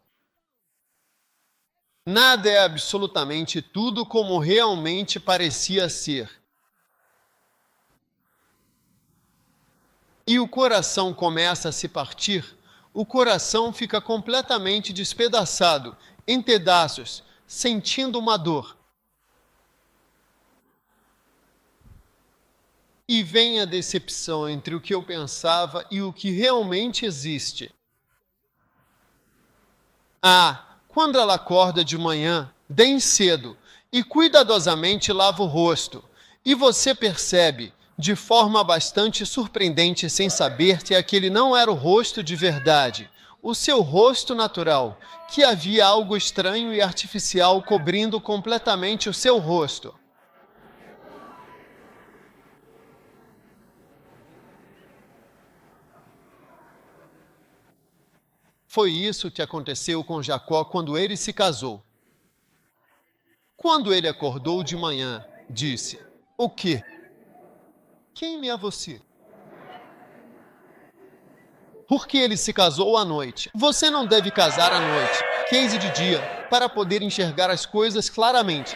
Nada é absolutamente tudo como realmente parecia ser. E o coração começa a se partir, o coração fica completamente despedaçado, em pedaços, sentindo uma dor. E vem a decepção entre o que eu pensava e o que realmente existe. Quando ela acorda de manhã, bem cedo, e cuidadosamente lava o rosto, e você percebe, de forma bastante surpreendente, sem saber que aquele não era o rosto de verdade, o seu rosto natural, que havia algo estranho e artificial cobrindo completamente o seu rosto. Foi isso que aconteceu com Jacó quando ele se casou. Quando ele acordou de manhã, disse: o quê? Quem é você? porque ele se casou à noite. Você não deve casar à noite. Case de dia, para poder enxergar as coisas claramente.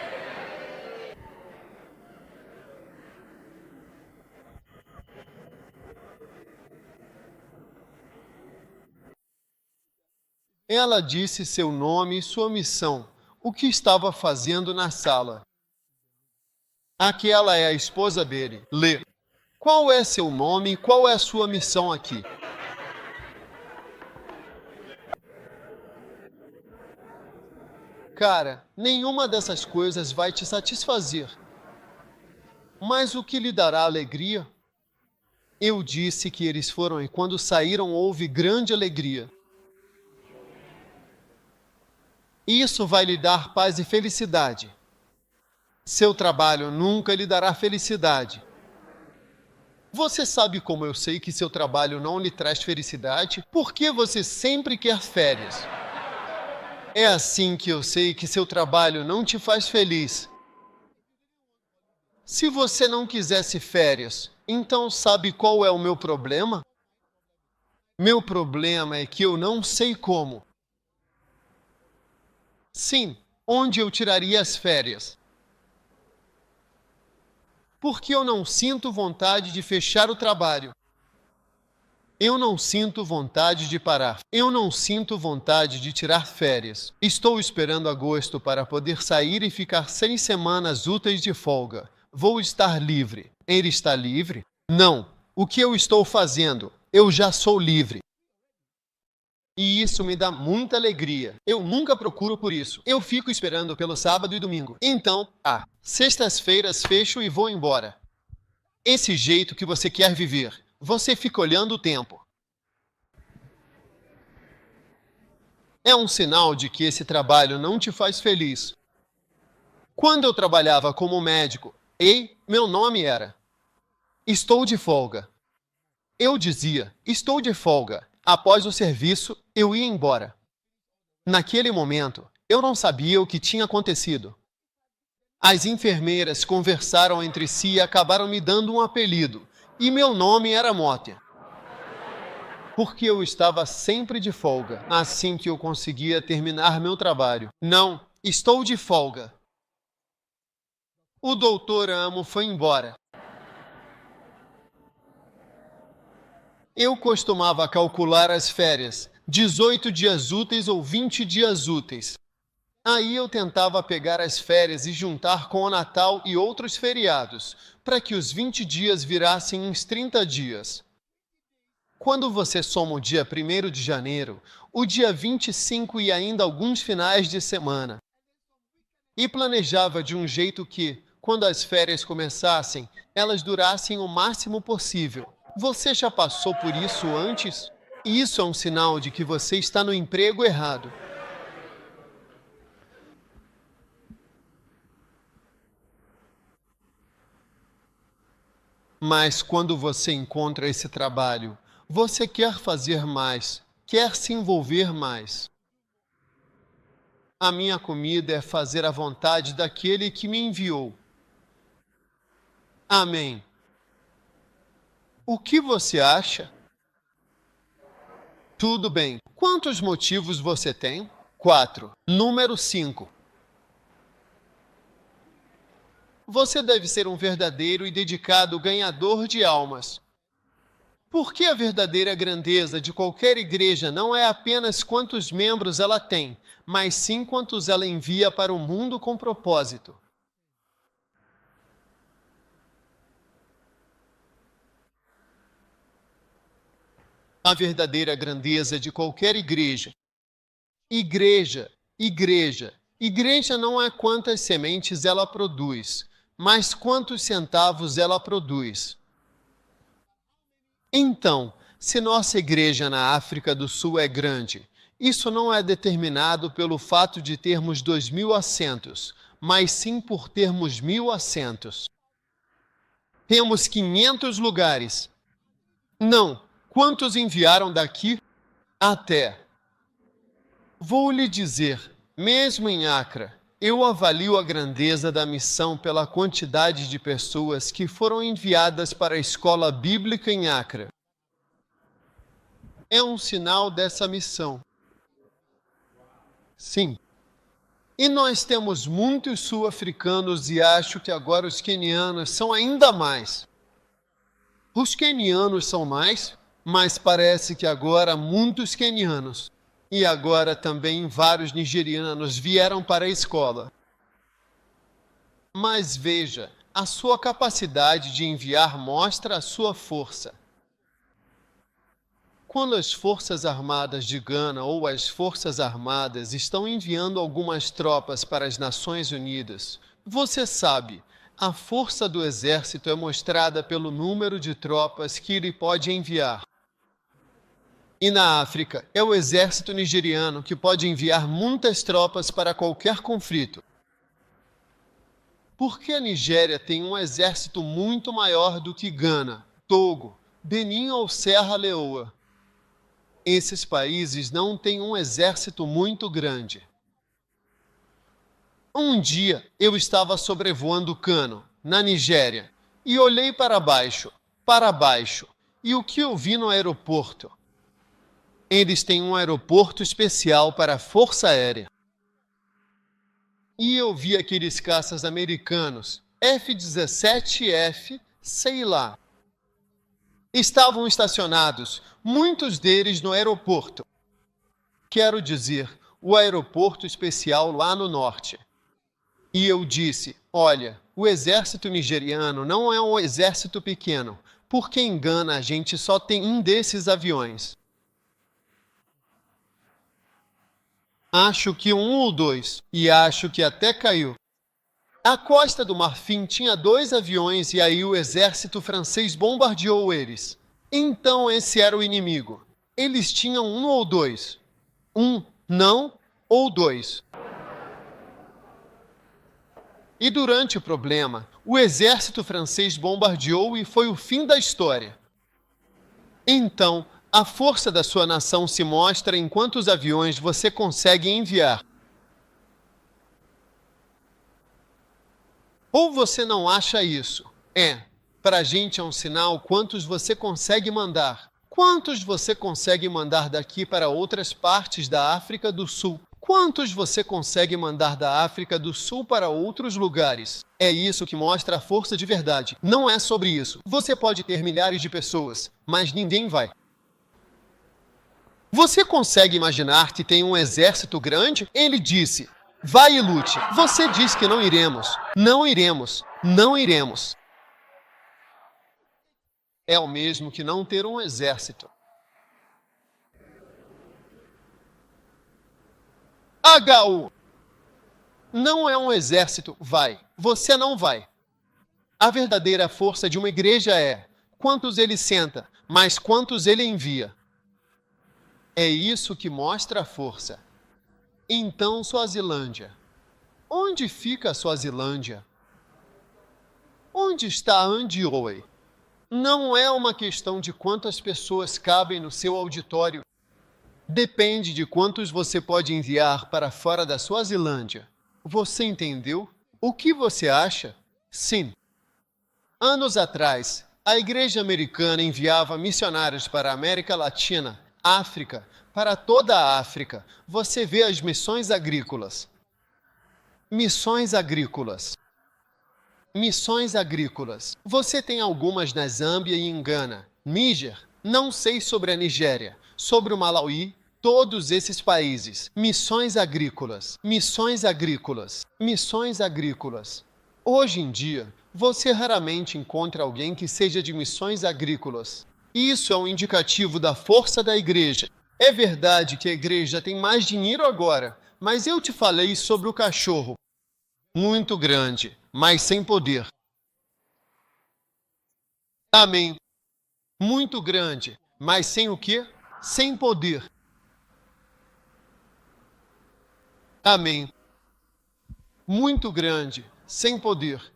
Ela disse seu nome e sua missão, o que estava fazendo na sala. Aquela é a esposa dele. Lê. Qual é seu nome e qual é a sua missão aqui? Cara, nenhuma dessas coisas vai te satisfazer. Mas o que lhe dará alegria? Eu disse que eles foram e quando saíram houve grande alegria. Isso vai lhe dar paz e felicidade. Seu trabalho nunca lhe dará felicidade. Você sabe como eu sei que seu trabalho não lhe traz felicidade? Porque você sempre quer férias. É assim que eu sei que seu trabalho não te faz feliz. Se você não quisesse férias, então sabe qual é o meu problema? Meu problema é que eu não sei como. Sim, onde eu tiraria as férias? Porque eu não sinto vontade de fechar o trabalho. Eu não sinto vontade de parar. Eu não sinto vontade de tirar férias. Estou esperando agosto para poder sair e ficar 6 semanas úteis de folga. Vou estar livre. Ele está livre? Não. O que eu estou fazendo? Eu já sou livre. E isso me dá muita alegria. Eu nunca procuro por isso. Eu fico esperando pelo sábado e domingo. Então, sextas-feiras fecho e vou embora. Esse jeito que você quer viver. Você fica olhando o tempo. É um sinal de que esse trabalho não te faz feliz. Quando eu trabalhava como médico, meu nome era Estou de folga. Eu dizia, estou de folga. Após o serviço, eu ia embora. Naquele momento, eu não sabia o que tinha acontecido. As enfermeiras conversaram entre si e acabaram me dando um apelido, e meu nome era Motter. Porque eu estava sempre de folga, assim que eu conseguia terminar meu trabalho. Não, estou de folga. O doutor Amo foi embora. Eu costumava calcular as férias, 18 dias úteis ou 20 dias úteis. Aí eu tentava pegar as férias e juntar com o Natal e outros feriados, para que os 20 dias virassem uns 30 dias. Quando você soma o dia 1º de janeiro, o dia 25 e ainda alguns finais de semana, e planejava de um jeito que, quando as férias começassem, elas durassem o máximo possível. Você já passou por isso antes? Isso é um sinal de que você está no emprego errado. Mas quando você encontra esse trabalho, você quer fazer mais, quer se envolver mais. A minha comida é fazer a vontade daquele que me enviou. Amém. O que você acha? Tudo bem. Quantos motivos você tem? 4. Número 5. Você deve ser um verdadeiro e dedicado ganhador de almas. Porque a verdadeira grandeza de qualquer igreja não é apenas quantos membros ela tem, mas sim quantos ela envia para o mundo com propósito. A verdadeira grandeza de qualquer igreja. Igreja não é quantas sementes ela produz, mas quantos centavos ela produz. Então, se nossa igreja na África do Sul é grande, isso não é determinado pelo fato de termos 2.000 assentos, mas sim por termos 1.000 assentos. Temos 500 lugares. Não. Quantos enviaram daqui até? Vou lhe dizer, mesmo em Acra, eu avalio a grandeza da missão pela quantidade de pessoas que foram enviadas para a escola bíblica em Acra. é um sinal dessa missão. Sim. E nós temos muitos sul-africanos e acho que agora os quenianos são ainda mais. Os quenianos são mais, mas parece que agora muitos quenianos e agora também vários nigerianos vieram para a escola. Mas veja, a sua capacidade de enviar mostra a sua força. Quando as Forças Armadas de Gana ou as Forças Armadas estão enviando algumas tropas para as Nações Unidas, você sabe, a força do exército é mostrada pelo número de tropas que ele pode enviar. E na África, é o exército nigeriano que pode enviar muitas tropas para qualquer conflito. Porque a Nigéria tem um exército muito maior do que Gana, Togo, Benin ou Serra Leoa. Esses países não têm um exército muito grande. Um dia eu estava sobrevoando Kano, na Nigéria, e olhei para baixo, e o que eu vi no aeroporto? Eles têm um aeroporto especial para a Força Aérea. E eu vi aqueles caças americanos, F-17F, sei lá. Estavam estacionados, muitos deles no aeroporto. Quero dizer, o aeroporto especial lá no norte. E eu disse, olha, o exército nigeriano não é um exército pequeno, porque em Gana a gente só tem um desses aviões. Acho que um ou dois, e acho que até caiu. A Costa do Marfim tinha 2 aviões e aí o exército francês bombardeou eles. Então esse era o inimigo. Eles tinham 1 ou 2. 1, não, ou 2. E durante o problema, o exército francês bombardeou e foi o fim da história. Então, a força da sua nação se mostra em quantos aviões você consegue enviar. Ou você não acha isso? Para a gente é um sinal quantos você consegue mandar. Quantos você consegue mandar daqui para outras partes da África do Sul? Quantos você consegue mandar da África do Sul para outros lugares? É isso que mostra a força de verdade. Não é sobre isso. Você pode ter milhares de pessoas, mas ninguém vai. Você consegue imaginar que tem um exército grande? Ele disse, vai e lute. Você diz que não iremos. Não iremos. Não iremos. É o mesmo que não ter um exército. HU. Não é um exército, vai. Você não vai. A verdadeira força de uma igreja é quantos ele senta, mas quantos ele envia. É isso que mostra a força. Então, Suazilândia. Onde fica a Suazilândia? Onde está Andioe? Não é uma questão de quantas pessoas cabem no seu auditório. Depende de quantos você pode enviar para fora da Suazilândia. Você entendeu? O que você acha? Sim. Anos atrás, a igreja americana enviava missionários para a América Latina, África, para toda a África. Você vê as missões agrícolas. Missões agrícolas. Missões agrícolas. Você tem algumas na Zâmbia e em Gana. Níger? Não sei sobre a Nigéria. Sobre o Malawi? Todos esses países. Missões agrícolas. Missões agrícolas. Missões agrícolas. Hoje em dia, você raramente encontra alguém que seja de missões agrícolas. Isso é um indicativo da força da igreja. É verdade que a igreja tem mais dinheiro agora, mas eu te falei sobre o cachorro. Muito grande, mas sem poder. Amém. Muito grande, mas sem o quê? Sem poder. Amém. Muito grande, sem poder.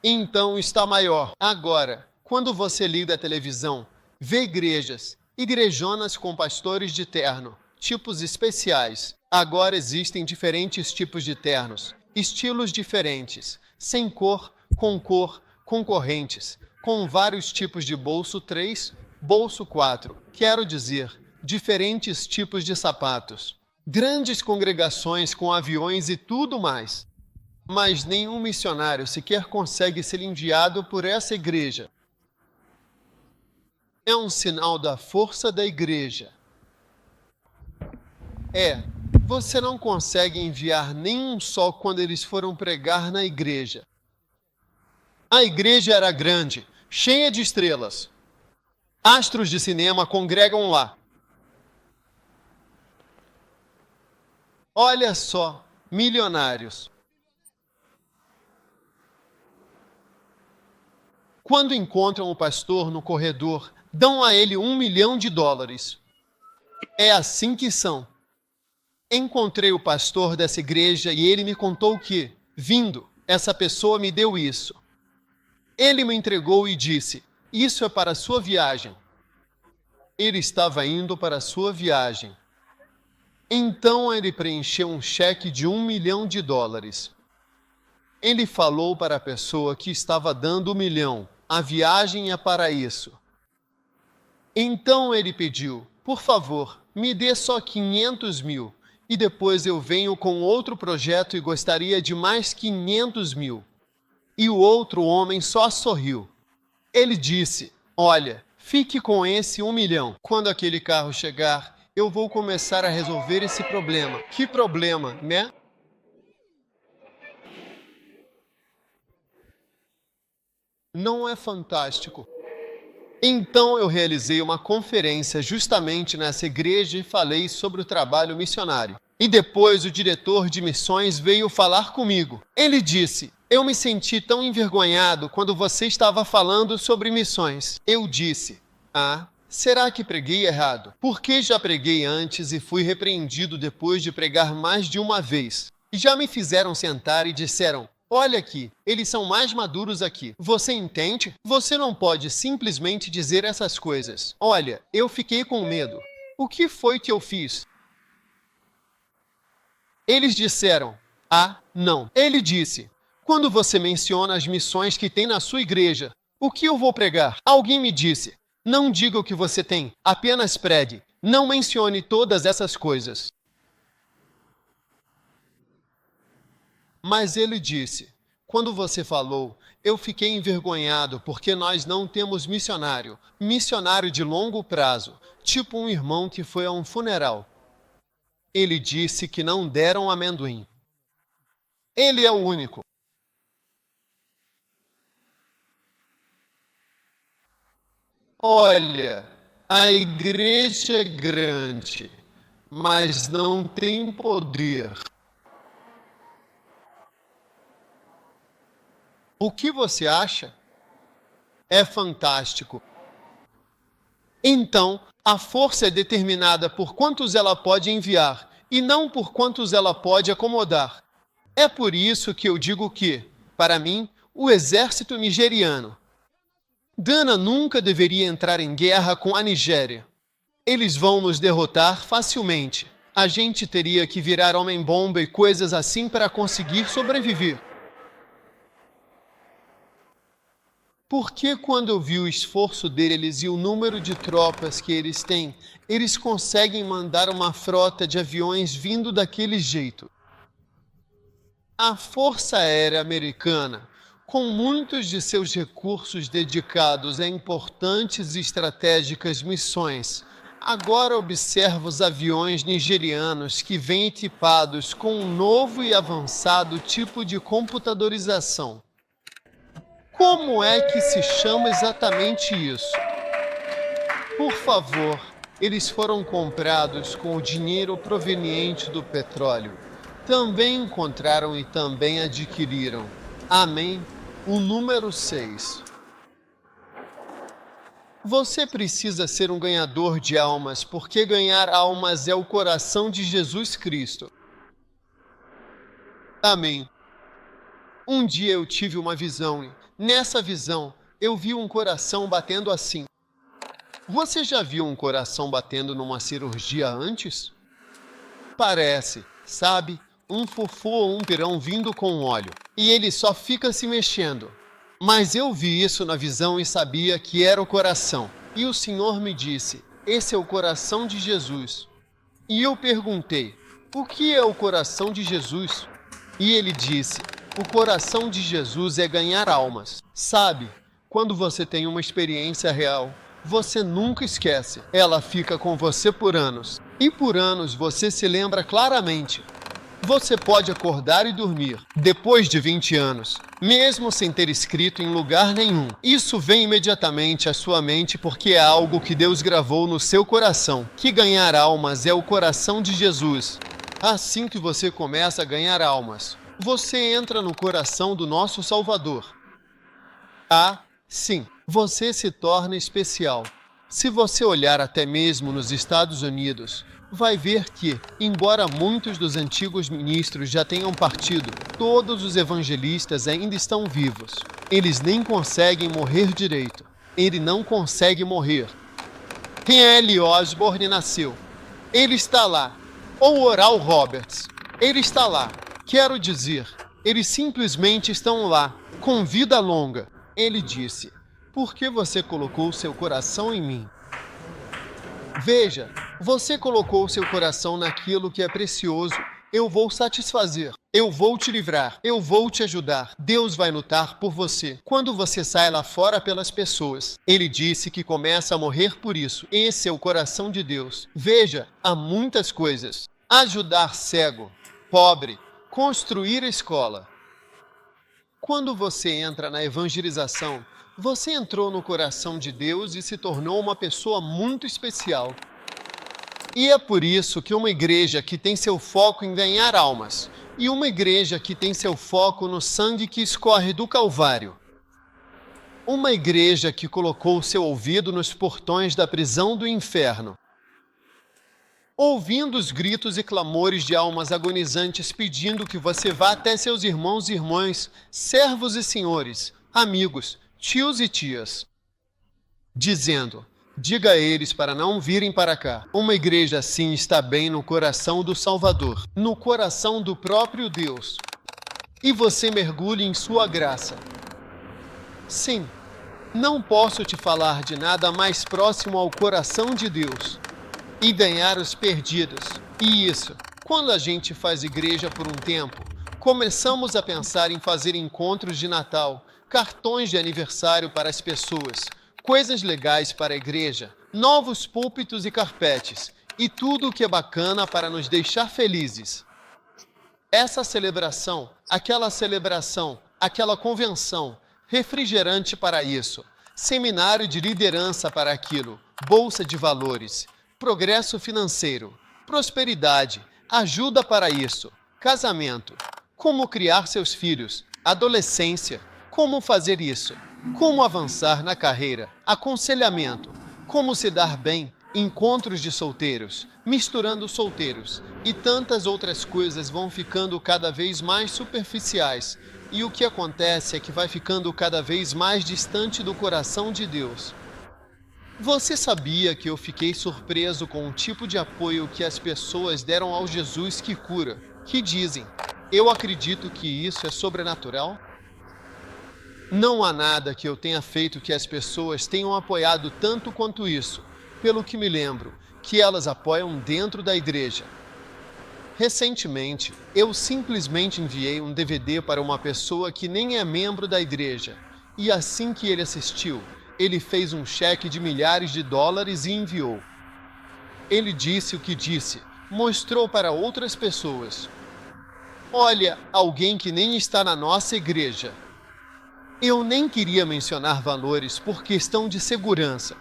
Então está maior. Agora, quando você liga a televisão, vê igrejas, igrejonas com pastores de terno, tipos especiais. Agora existem diferentes tipos de ternos, estilos diferentes, sem cor, com correntes, com vários tipos de bolso 3, Bolso 4. Quero dizer, diferentes tipos de sapatos. Grandes congregações com aviões e tudo mais. Mas nenhum missionário sequer consegue ser enviado por essa igreja. É um sinal da força da igreja. Você não consegue enviar nenhum só quando eles foram pregar na igreja. A igreja era grande, cheia de estrelas. Astros de cinema congregam lá. Olha só, milionários. Quando encontram o pastor no corredor, dão a ele $1 milhão. É assim que são. Encontrei o pastor dessa igreja e ele me contou que, vindo, essa pessoa me deu isso. Ele me entregou e disse, isso é para a sua viagem. Ele estava indo para a sua viagem. Então ele preencheu um cheque de $1 milhão. Ele falou para a pessoa que estava dando $1 milhão, a viagem é para isso. Então ele pediu, por favor, me dê só 500 mil. E depois eu venho com outro projeto e gostaria de mais 500 mil. E o outro homem só sorriu. Ele disse, olha, fique com esse $1 milhão. Quando aquele carro chegar, eu vou começar a resolver esse problema. Que problema, né? Não é fantástico? Então eu realizei uma conferência justamente nessa igreja e falei sobre o trabalho missionário. E depois o diretor de missões veio falar comigo. Ele disse, eu me senti tão envergonhado quando você estava falando sobre missões. Eu disse, será que preguei errado? Porque já preguei antes e fui repreendido depois de pregar mais de uma vez. E já me fizeram sentar e disseram, olha aqui, eles são mais maduros aqui. Você entende? Você não pode simplesmente dizer essas coisas. Olha, eu fiquei com medo. O que foi que eu fiz? Eles disseram, não. Ele disse, quando você menciona as missões que tem na sua igreja, o que eu vou pregar? Alguém me disse, não diga o que você tem, apenas pregue. Não mencione todas essas coisas. Mas ele disse, quando você falou, eu fiquei envergonhado porque nós não temos missionário de longo prazo, tipo um irmão que foi a um funeral. Ele disse que não deram amendoim. Ele é o único. Olha, a igreja é grande, mas não tem poder. O que você acha? É fantástico. Então, a força é determinada por quantos ela pode enviar e não por quantos ela pode acomodar. É por isso que eu digo que, para mim, o exército nigeriano. Ghana nunca deveria entrar em guerra com a Nigéria. Eles vão nos derrotar facilmente. A gente teria que virar homem-bomba e coisas assim para conseguir sobreviver. Porque quando eu vi o esforço deles e o número de tropas que eles têm, eles conseguem mandar uma frota de aviões vindo daquele jeito. A Força Aérea Americana, com muitos de seus recursos dedicados a importantes e estratégicas missões, agora observa os aviões nigerianos que vêm equipados com um novo e avançado tipo de computadorização. Como é que se chama exatamente isso? Por favor, eles foram comprados com o dinheiro proveniente do petróleo. Também encontraram e também adquiriram. Amém? O número 6. Você precisa ser um ganhador de almas, porque ganhar almas é o coração de Jesus Cristo. Amém. Um dia eu tive uma visão. Nessa visão, eu vi um coração batendo assim. Você já viu um coração batendo numa cirurgia antes? Parece, sabe, um fofo ou um pirão vindo com óleo. E ele só fica se mexendo. Mas eu vi isso na visão e sabia que era o coração. E o Senhor me disse: esse é o coração de Jesus. E eu perguntei: o que é o coração de Jesus? E ele disse: o coração de Jesus é ganhar almas. Sabe, quando você tem uma experiência real, você nunca esquece. Ela fica com você por anos. E por anos você se lembra claramente. Você pode acordar e dormir, depois de 20 anos, mesmo sem ter escrito em lugar nenhum. Isso vem imediatamente à sua mente porque é algo que Deus gravou no seu coração, que ganhar almas é o coração de Jesus. Assim que você começa a ganhar almas, você entra no coração do nosso Salvador. Sim, você se torna especial. Se você olhar até mesmo nos Estados Unidos, vai ver que, embora muitos dos antigos ministros já tenham partido, todos os evangelistas ainda estão vivos. Eles nem conseguem morrer direito. Ele não consegue morrer. L. Osborne nasceu. Ele está lá. Ou Oral Roberts. Ele está lá. Quero dizer, eles simplesmente estão lá, com vida longa. Ele disse: por que você colocou seu coração em mim? Veja, você colocou seu coração naquilo que é precioso. Eu vou satisfazer. Eu vou te livrar. Eu vou te ajudar. Deus vai lutar por você. Quando você sai lá fora pelas pessoas, ele disse que começa a morrer por isso. Esse é o coração de Deus. Veja, há muitas coisas. Ajudar cego, pobre, construir a escola. Quando você entra na evangelização, você entrou no coração de Deus e se tornou uma pessoa muito especial. E é por isso que uma igreja que tem seu foco em ganhar almas e uma igreja que tem seu foco no sangue que escorre do Calvário, uma igreja que colocou seu ouvido nos portões da prisão do inferno, ouvindo os gritos e clamores de almas agonizantes pedindo que você vá até seus irmãos e irmãs, servos e senhores, amigos, tios e tias, dizendo: diga a eles para não virem para cá. Uma igreja assim está bem no coração do Salvador, no coração do próprio Deus. E você mergulha em sua graça. Sim, não posso te falar de nada mais próximo ao coração de Deus. E ganhar os perdidos. E isso, quando a gente faz igreja por um tempo, começamos a pensar em fazer encontros de Natal, cartões de aniversário para as pessoas, coisas legais para a igreja, novos púlpitos e carpetes, e tudo o que é bacana para nos deixar felizes. Essa celebração, aquela convenção, refrigerante para isso, seminário de liderança para aquilo, bolsa de valores, progresso financeiro, prosperidade, ajuda para isso, casamento, como criar seus filhos, adolescência, como fazer isso, como avançar na carreira, aconselhamento, como se dar bem, encontros de solteiros, misturando solteiros e tantas outras coisas vão ficando cada vez mais superficiais e o que acontece é que vai ficando cada vez mais distante do coração de Deus. Você sabia que eu fiquei surpreso com o tipo de apoio que as pessoas deram ao Jesus que cura, que dizem: eu acredito que isso é sobrenatural? Não há nada que eu tenha feito que as pessoas tenham apoiado tanto quanto isso, pelo que me lembro, que elas apoiam dentro da igreja. Recentemente, eu simplesmente enviei um DVD para uma pessoa que nem é membro da igreja, e assim que ele assistiu, ele fez um cheque de milhares de dólares e enviou. Ele disse o que disse, mostrou para outras pessoas. Olha, alguém que nem está na nossa igreja. Eu nem queria mencionar valores por questão de segurança.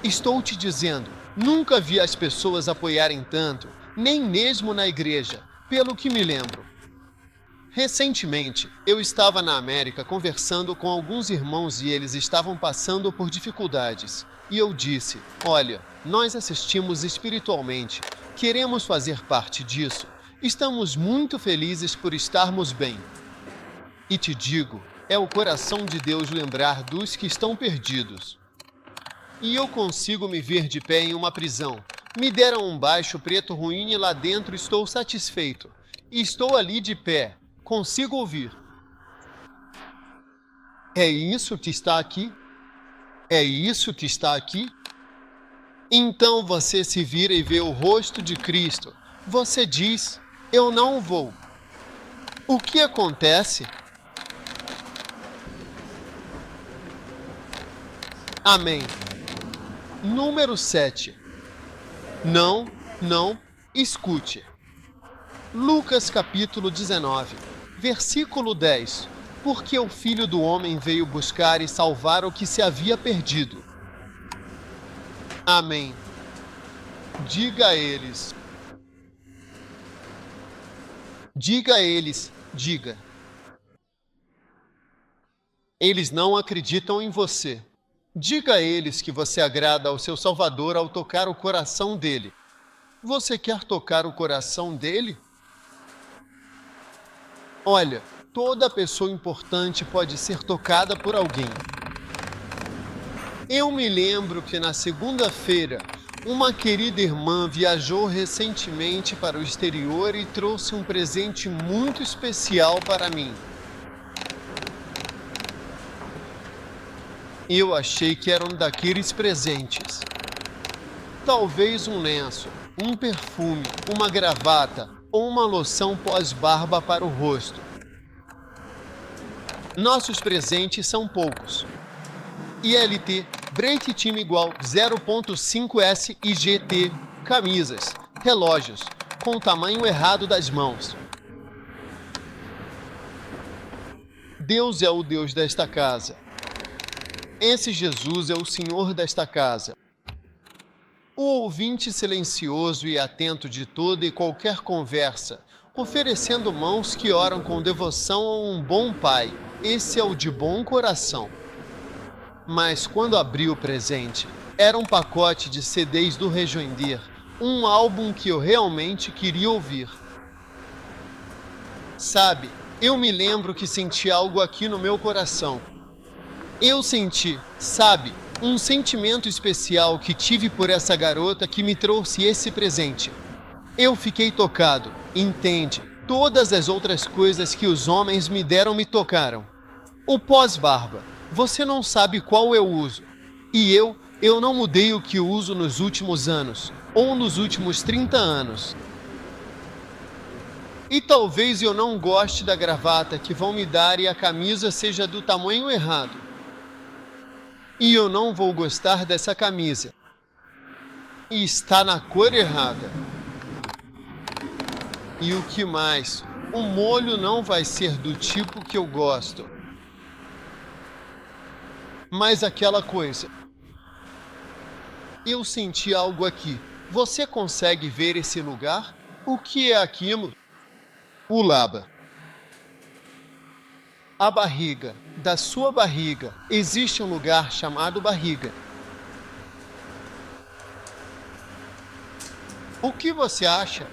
Estou te dizendo, nunca vi as pessoas apoiarem tanto, nem mesmo na igreja, pelo que me lembro. Recentemente, eu estava na América conversando com alguns irmãos e eles estavam passando por dificuldades. E eu disse, olha, nós assistimos espiritualmente, queremos fazer parte disso, estamos muito felizes por estarmos bem. E te digo, é o coração de Deus lembrar dos que estão perdidos. E eu consigo me ver de pé em uma prisão. Me deram um baixo preto ruim e lá dentro estou satisfeito. E estou ali de pé. Consigo ouvir. É isso que está aqui? É isso que está aqui? Então você se vira e vê o rosto de Cristo. Você diz, eu não vou. O que acontece? Amém. Número 7. Não, escute. Lucas capítulo 19, versículo 10. Porque o Filho do Homem veio buscar e salvar o que se havia perdido. Amém. Diga a eles. Diga a eles, diga. Eles não acreditam em você. Diga a eles que você agrada ao seu Salvador ao tocar o coração dele. Você quer tocar o coração dele? Olha, toda pessoa importante pode ser tocada por alguém. Eu me lembro que na segunda-feira, uma querida irmã viajou recentemente para o exterior e trouxe um presente muito especial para mim. Eu achei que era um daqueles presentes. Talvez um lenço, um perfume, uma gravata ou uma loção pós-barba para o rosto. Nossos presentes são poucos. ILT, Break Time igual 0.5S e GT, camisas, relógios, com o tamanho errado das mãos. Deus é o Deus desta casa. Esse Jesus é o Senhor desta casa. O ouvinte silencioso e atento de toda e qualquer conversa, oferecendo mãos que oram com devoção a um bom pai. Esse é o de bom coração. Mas quando abri o presente, era um pacote de CDs do Rejoindir, um álbum que eu realmente queria ouvir. Sabe, eu me lembro que senti algo aqui no meu coração. Eu senti, sabe, um sentimento especial que tive por essa garota que me trouxe esse presente. Eu fiquei tocado, entende? Todas as outras coisas que os homens me deram me tocaram. O pós-barba, você não sabe qual eu uso. E eu não mudei o que uso nos últimos anos, ou nos últimos 30 anos. E talvez eu não goste da gravata que vão me dar e a camisa seja do tamanho errado. E eu não vou gostar dessa camisa. E está na cor errada. E o que mais? O molho não vai ser do tipo que eu gosto. Mas aquela coisa. Eu senti algo aqui. Você consegue ver esse lugar? O que é aquilo? O Laba. A barriga. Da sua barriga. Existe um lugar chamado barriga. O que você acha?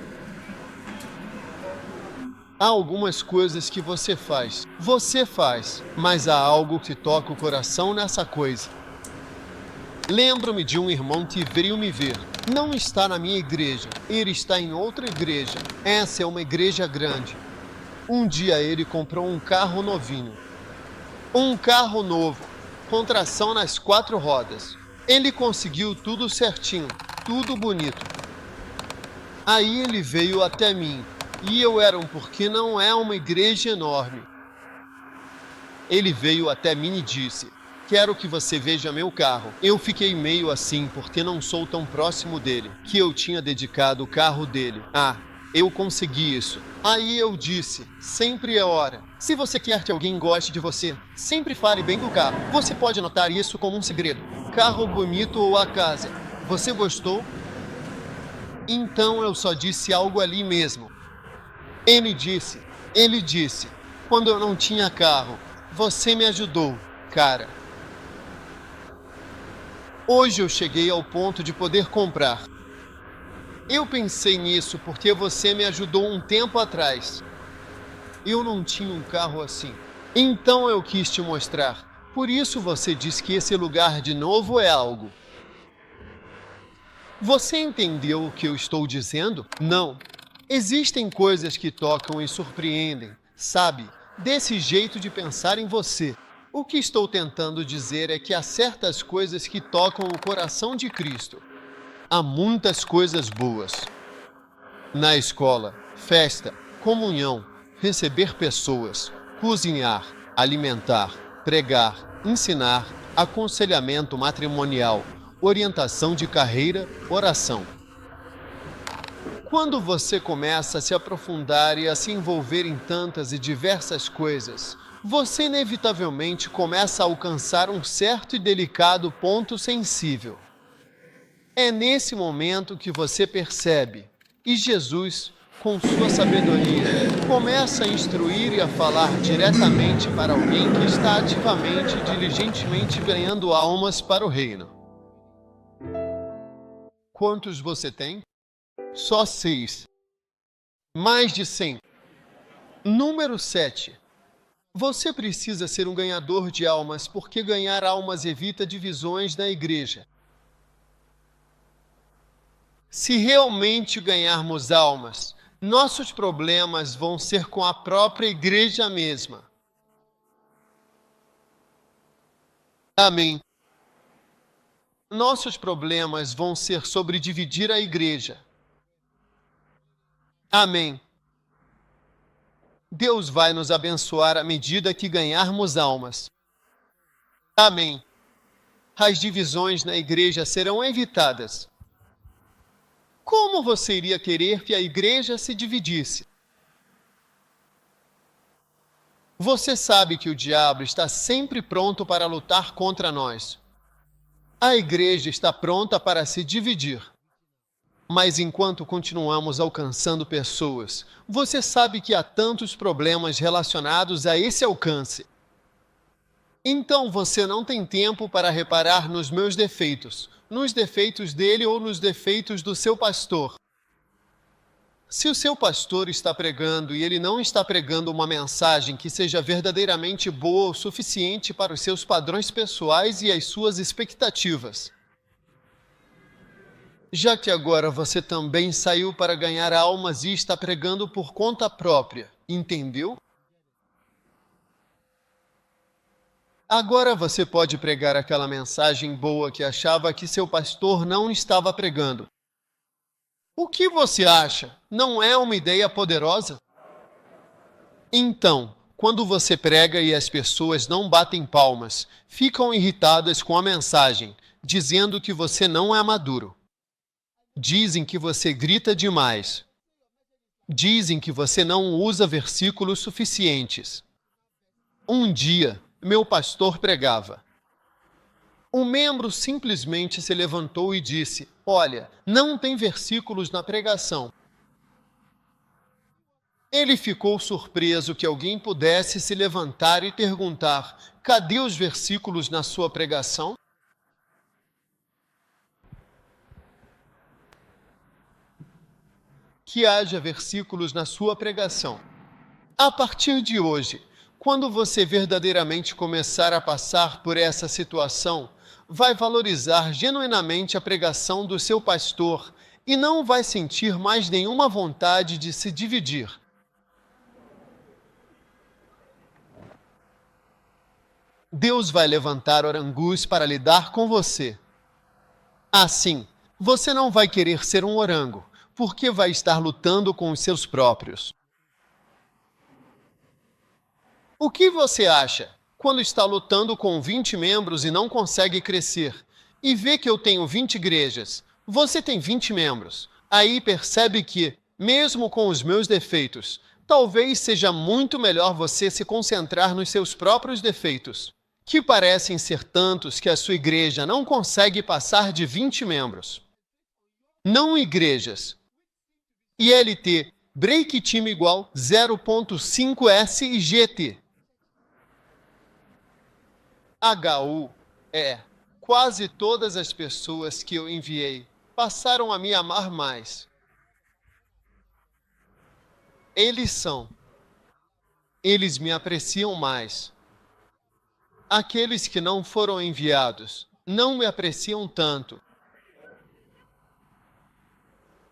Há algumas coisas que você faz, mas há algo que toca o coração nessa coisa. Lembro-me de um irmão que veio me ver. Não está na minha igreja, ele está em outra igreja. Essa é uma igreja grande. Um dia ele comprou um carro novinho. Um carro novo, com tração nas 4 rodas. Ele conseguiu tudo certinho, tudo bonito. Aí ele veio até mim. E eu era porque não é uma igreja enorme. Ele veio até mim e disse, quero que você veja meu carro. Eu fiquei meio assim porque não sou tão próximo dele, que eu tinha dedicado o carro dele. Eu consegui isso. Aí eu disse, sempre é hora. Se você quer que alguém goste de você, sempre fale bem do carro. Você pode anotar isso como um segredo. Carro bonito ou a casa. Você gostou? Então eu só disse algo ali mesmo. Ele disse, quando eu não tinha carro, você me ajudou, cara. Hoje eu cheguei ao ponto de poder comprar. Eu pensei nisso porque você me ajudou um tempo atrás. Eu não tinha um carro assim. Então eu quis te mostrar. Por isso você diz que esse lugar de novo é algo. Você entendeu o que eu estou dizendo? Não. Existem coisas que tocam e surpreendem, sabe? Desse jeito de pensar em você. O que estou tentando dizer é que há certas coisas que tocam o coração de Cristo. Há muitas coisas boas. Na escola, festa, comunhão, receber pessoas, cozinhar, alimentar, pregar, ensinar, aconselhamento matrimonial, orientação de carreira, oração. Quando você começa a se aprofundar e a se envolver em tantas e diversas coisas, você inevitavelmente começa a alcançar um certo e delicado ponto sensível. É nesse momento que você percebe, e Jesus, com sua sabedoria, começa a instruir e a falar diretamente para alguém que está ativamente e diligentemente ganhando almas para o reino. Quantos você tem? Só 6. Mais de 100. Número 7. Você precisa ser um ganhador de almas, porque ganhar almas evita divisões na igreja. Se realmente ganharmos almas, nossos problemas vão ser com a própria igreja mesma. Amém. Nossos problemas vão ser sobre dividir a igreja. Amém. Deus vai nos abençoar à medida que ganharmos almas. Amém. As divisões na igreja serão evitadas. Como você iria querer que a igreja se dividisse? Você sabe que o diabo está sempre pronto para lutar contra nós. A igreja está pronta para se dividir. Mas enquanto continuamos alcançando pessoas, você sabe que há tantos problemas relacionados a esse alcance. Então você não tem tempo para reparar nos meus defeitos, nos defeitos dele ou nos defeitos do seu pastor. Se o seu pastor está pregando e ele não está pregando uma mensagem que seja verdadeiramente boa o suficiente para os seus padrões pessoais e as suas expectativas, já que agora você também saiu para ganhar almas e está pregando por conta própria, entendeu? Agora você pode pregar aquela mensagem boa que achava que seu pastor não estava pregando. O que você acha? Não é uma ideia poderosa? Então, quando você prega e as pessoas não batem palmas, ficam irritadas com a mensagem, dizendo que você não é maduro. Dizem que você grita demais. Dizem que você não usa versículos suficientes. Um dia, meu pastor pregava. Um membro simplesmente se levantou e disse: "Olha, não tem versículos na pregação." Ele ficou surpreso que alguém pudesse se levantar e perguntar: "Cadê os versículos na sua pregação?" Que haja versículos na sua pregação. A partir de hoje, quando você verdadeiramente começar a passar por essa situação, vai valorizar genuinamente a pregação do seu pastor e não vai sentir mais nenhuma vontade de se dividir. Deus vai levantar orangus para lidar com você. Assim, você não vai querer ser um orango, porque vai estar lutando com os seus próprios. O que você acha quando está lutando com 20 membros e não consegue crescer, e vê que eu tenho 20 igrejas, você tem 20 membros, aí percebe que, mesmo com os meus defeitos, talvez seja muito melhor você se concentrar nos seus próprios defeitos, que parecem ser tantos que a sua igreja não consegue passar de 20 membros. Não igrejas. ILT, break time igual 0.5S e GT. HU é: quase todas as pessoas que eu enviei passaram a me amar mais. Eles me apreciam mais. Aqueles que não foram enviados não me apreciam tanto.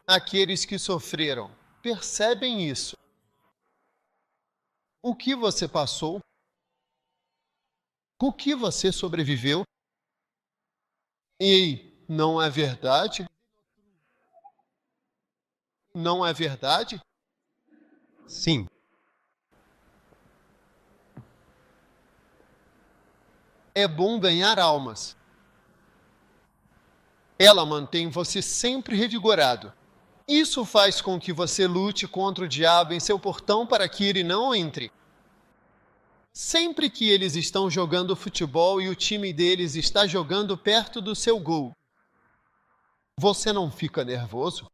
Aqueles que sofreram percebem isso. O que você passou? O que você sobreviveu? Ei, não é verdade? Não é verdade? Sim. É bom ganhar almas. Ela mantém você sempre revigorado. Isso faz com que você lute contra o diabo em seu portão para que ele não entre. Sempre que eles estão jogando futebol e o time deles está jogando perto do seu gol, você não fica nervoso?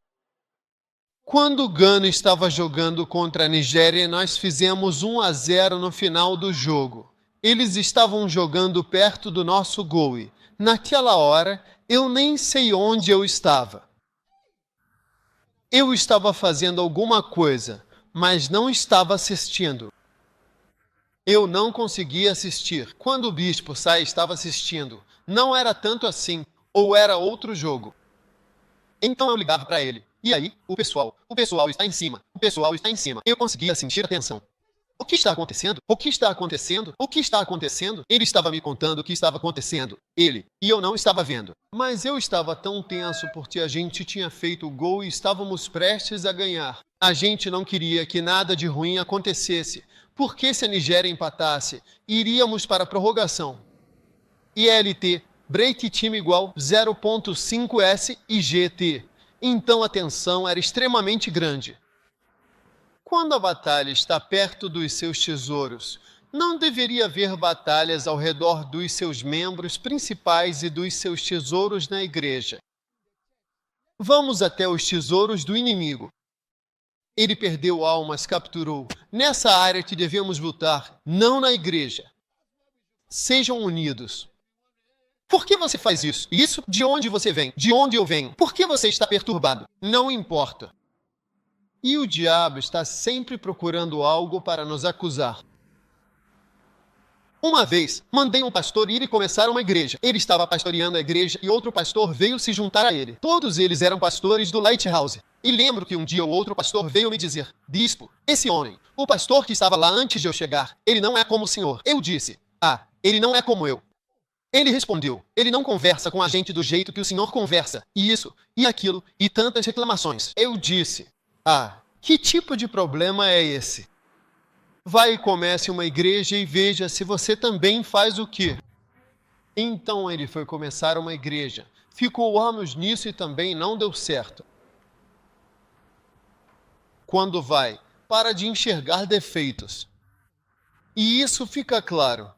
Quando Gana estava jogando contra a Nigéria, nós fizemos 1-0 no final do jogo. Eles estavam jogando perto do nosso gol e, naquela hora, eu nem sei onde eu estava. Eu estava fazendo alguma coisa, mas não estava assistindo. Eu não conseguia assistir. Quando o bispo sai, estava assistindo. Não era tanto assim, ou era outro jogo. Então eu ligava para ele. E aí, o pessoal está em cima. O pessoal está em cima. Eu conseguia sentir a tensão. O que está acontecendo? O que está acontecendo? O que está acontecendo? Ele estava me contando o que estava acontecendo. Ele. E eu não estava vendo. Mas eu estava tão tenso porque a gente tinha feito o gol e estávamos prestes a ganhar. A gente não queria que nada de ruim acontecesse. Porque se a Nigéria empatasse, iríamos para a prorrogação. ILT, break time igual 0.5S e GT. Então a tensão era extremamente grande. Quando a batalha está perto dos seus tesouros, não deveria haver batalhas ao redor dos seus membros principais e dos seus tesouros na igreja. Vamos até os tesouros do inimigo. Ele perdeu almas, capturou. Nessa área que devemos lutar, não na igreja. Sejam unidos. Por que você faz isso? Isso? De onde você vem? De onde eu venho? Por que você está perturbado? Não importa. E o diabo está sempre procurando algo para nos acusar. Uma vez, mandei um pastor ir e começar uma igreja. Ele estava pastoreando a igreja e outro pastor veio se juntar a ele. Todos eles eram pastores do Lighthouse. E lembro que um dia o outro pastor veio me dizer: Bispo, esse homem, o pastor que estava lá antes de eu chegar, ele não é como o senhor. Eu disse: ele não é como eu. Ele respondeu: ele não conversa com a gente do jeito que o senhor conversa. E isso, e aquilo, e tantas reclamações. Eu disse: que tipo de problema é esse? Vai e comece uma igreja e veja se você também faz o quê? Então ele foi começar uma igreja. Ficou anos nisso e também não deu certo. Quando vai, para de enxergar defeitos. E isso fica claro.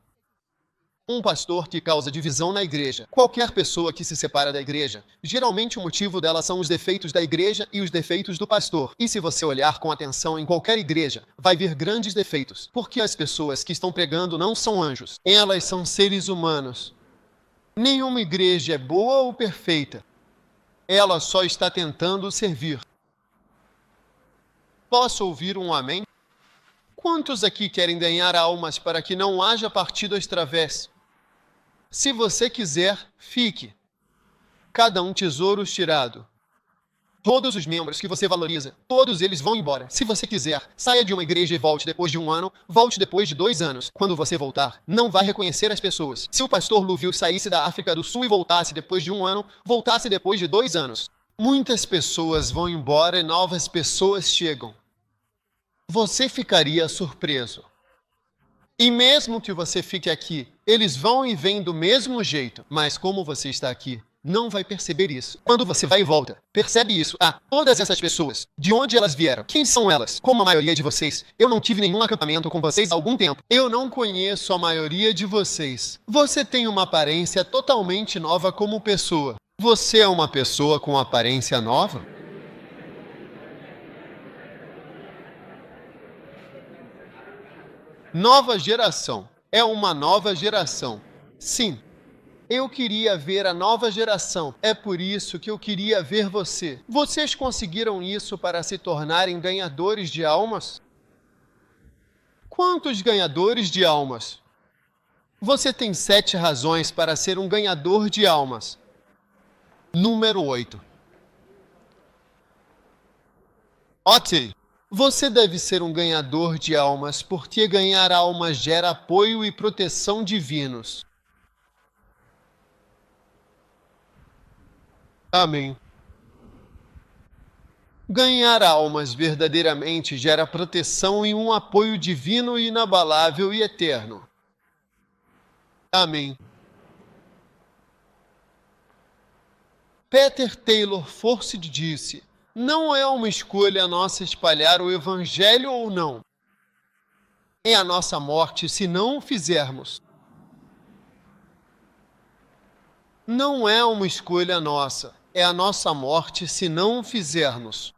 Um pastor que causa divisão na igreja. Qualquer pessoa que se separa da igreja, geralmente o motivo dela são os defeitos da igreja e os defeitos do pastor. E se você olhar com atenção em qualquer igreja, vai ver grandes defeitos. Porque as pessoas que estão pregando não são anjos. Elas são seres humanos. Nenhuma igreja é boa ou perfeita. Ela só está tentando servir. Posso ouvir um amém? Quantos aqui querem ganhar almas para que não haja partido às través? Se você quiser, fique. Cada um tesouros tirado. Todos os membros que você valoriza, todos eles vão embora. Se você quiser, saia de uma igreja e volte depois de 1 ano, volte depois de 2 anos. Quando você voltar, não vai reconhecer as pessoas. Se o pastor Luville saísse da África do Sul e voltasse depois de 1 ano, voltasse depois de 2 anos. Muitas pessoas vão embora e novas pessoas chegam. Você ficaria surpreso. E mesmo que você fique aqui, eles vão e vêm do mesmo jeito. Mas como você está aqui, não vai perceber isso. Quando você vai e volta, percebe isso. Todas essas pessoas, de onde elas vieram? Quem são elas? Como a maioria de vocês, eu não tive nenhum acampamento com vocês há algum tempo. Eu não conheço a maioria de vocês. Você tem uma aparência totalmente nova como pessoa. Você é uma pessoa com aparência nova? Nova geração. É uma nova geração. Sim, eu queria ver a nova geração. É por isso que eu queria ver você. Vocês conseguiram isso para se tornarem ganhadores de almas? Quantos ganhadores de almas? Você tem 7 razões para ser um ganhador de almas. Número 8. Ok. Você deve ser um ganhador de almas, porque ganhar almas gera apoio e proteção divinos. Amém. Ganhar almas verdadeiramente gera proteção e um apoio divino inabalável e eterno. Amém. Peter Taylor Forsyth disse: não é uma escolha nossa espalhar o Evangelho ou não. É a nossa morte se não o fizermos. Não é uma escolha nossa, é a nossa morte se não o fizermos.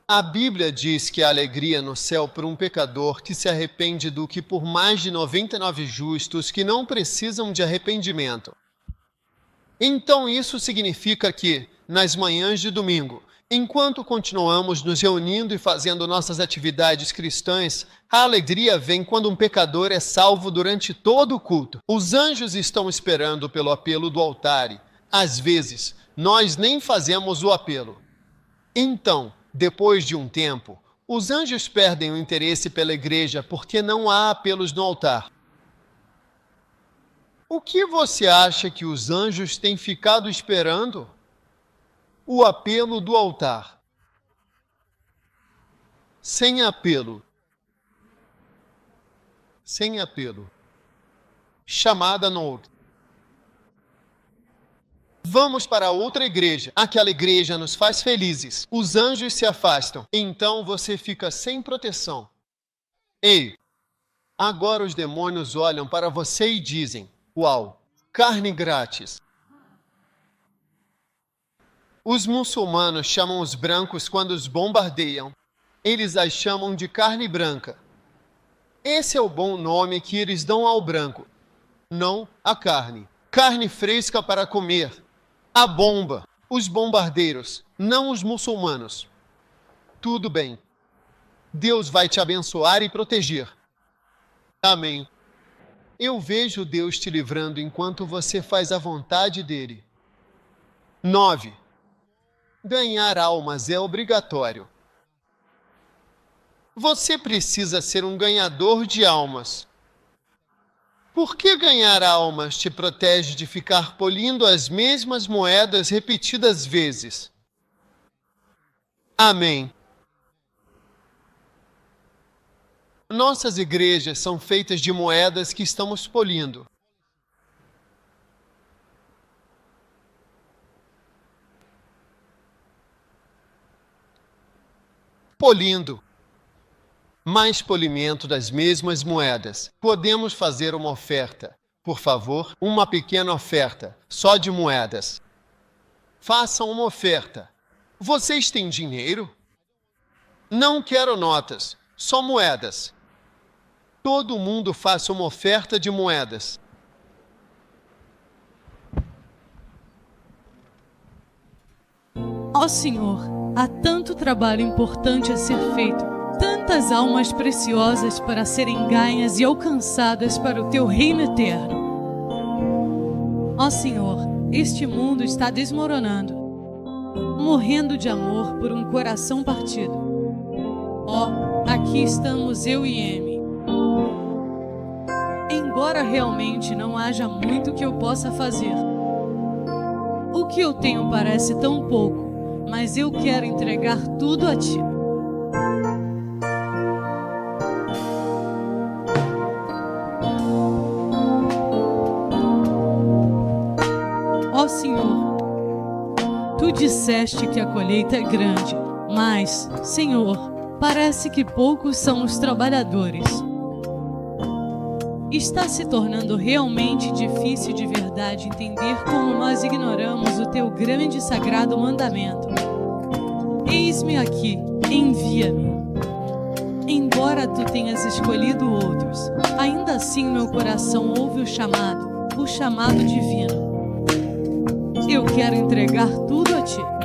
A Bíblia diz que há alegria no céu por um pecador que se arrepende do que por mais de 99 justos que não precisam de arrependimento. Então isso significa que, nas manhãs de domingo, enquanto continuamos nos reunindo e fazendo nossas atividades cristãs, a alegria vem quando um pecador é salvo durante todo o culto. Os anjos estão esperando pelo apelo do altar e, às vezes, nós nem fazemos o apelo. Então, depois de um tempo, os anjos perdem o interesse pela igreja porque não há apelos no altar. O que você acha que os anjos têm ficado esperando? O apelo do altar. Sem apelo. Sem apelo. Chamada no outro. Vamos para outra igreja. Aquela igreja nos faz felizes. Os anjos se afastam. Então você fica sem proteção. Ei, agora os demônios olham para você e dizem: uau, carne grátis. Os muçulmanos chamam os brancos quando os bombardeiam. Eles as chamam de carne branca. Esse é o bom nome que eles dão ao branco, não à carne. Carne fresca para comer. A bomba, os bombardeiros, não os muçulmanos. Tudo bem. Deus vai te abençoar e proteger. Amém. Eu vejo Deus te livrando enquanto você faz a vontade dele. 9. Ganhar almas é obrigatório. Você precisa ser um ganhador de almas. Por que ganhar almas te protege de ficar polindo as mesmas moedas repetidas vezes? Amém. Nossas igrejas são feitas de moedas que estamos polindo. Polindo. Mais polimento das mesmas moedas. Podemos fazer uma oferta. Por favor, uma pequena oferta, só de moedas. Façam uma oferta. Vocês têm dinheiro? Não quero notas, só moedas. Todo mundo faça uma oferta de moedas. Ó Senhor, há tanto trabalho importante a ser feito. Tantas almas preciosas para serem ganhas e alcançadas para o Teu reino eterno. Ó Senhor, este mundo está desmoronando, morrendo de amor por um coração partido. Ó, aqui estamos eu e Amy. Embora realmente não haja muito que eu possa fazer, o que eu tenho parece tão pouco, mas eu quero entregar tudo a Ti. Ó Senhor, Tu disseste que a colheita é grande, mas, Senhor, parece que poucos são os trabalhadores. Está se tornando realmente difícil de verdade entender como nós ignoramos o Teu grande e sagrado mandamento. Eis-me aqui, envia-me. Embora Tu tenhas escolhido outros, ainda assim meu coração ouve o chamado divino. Eu quero entregar tudo a Ti.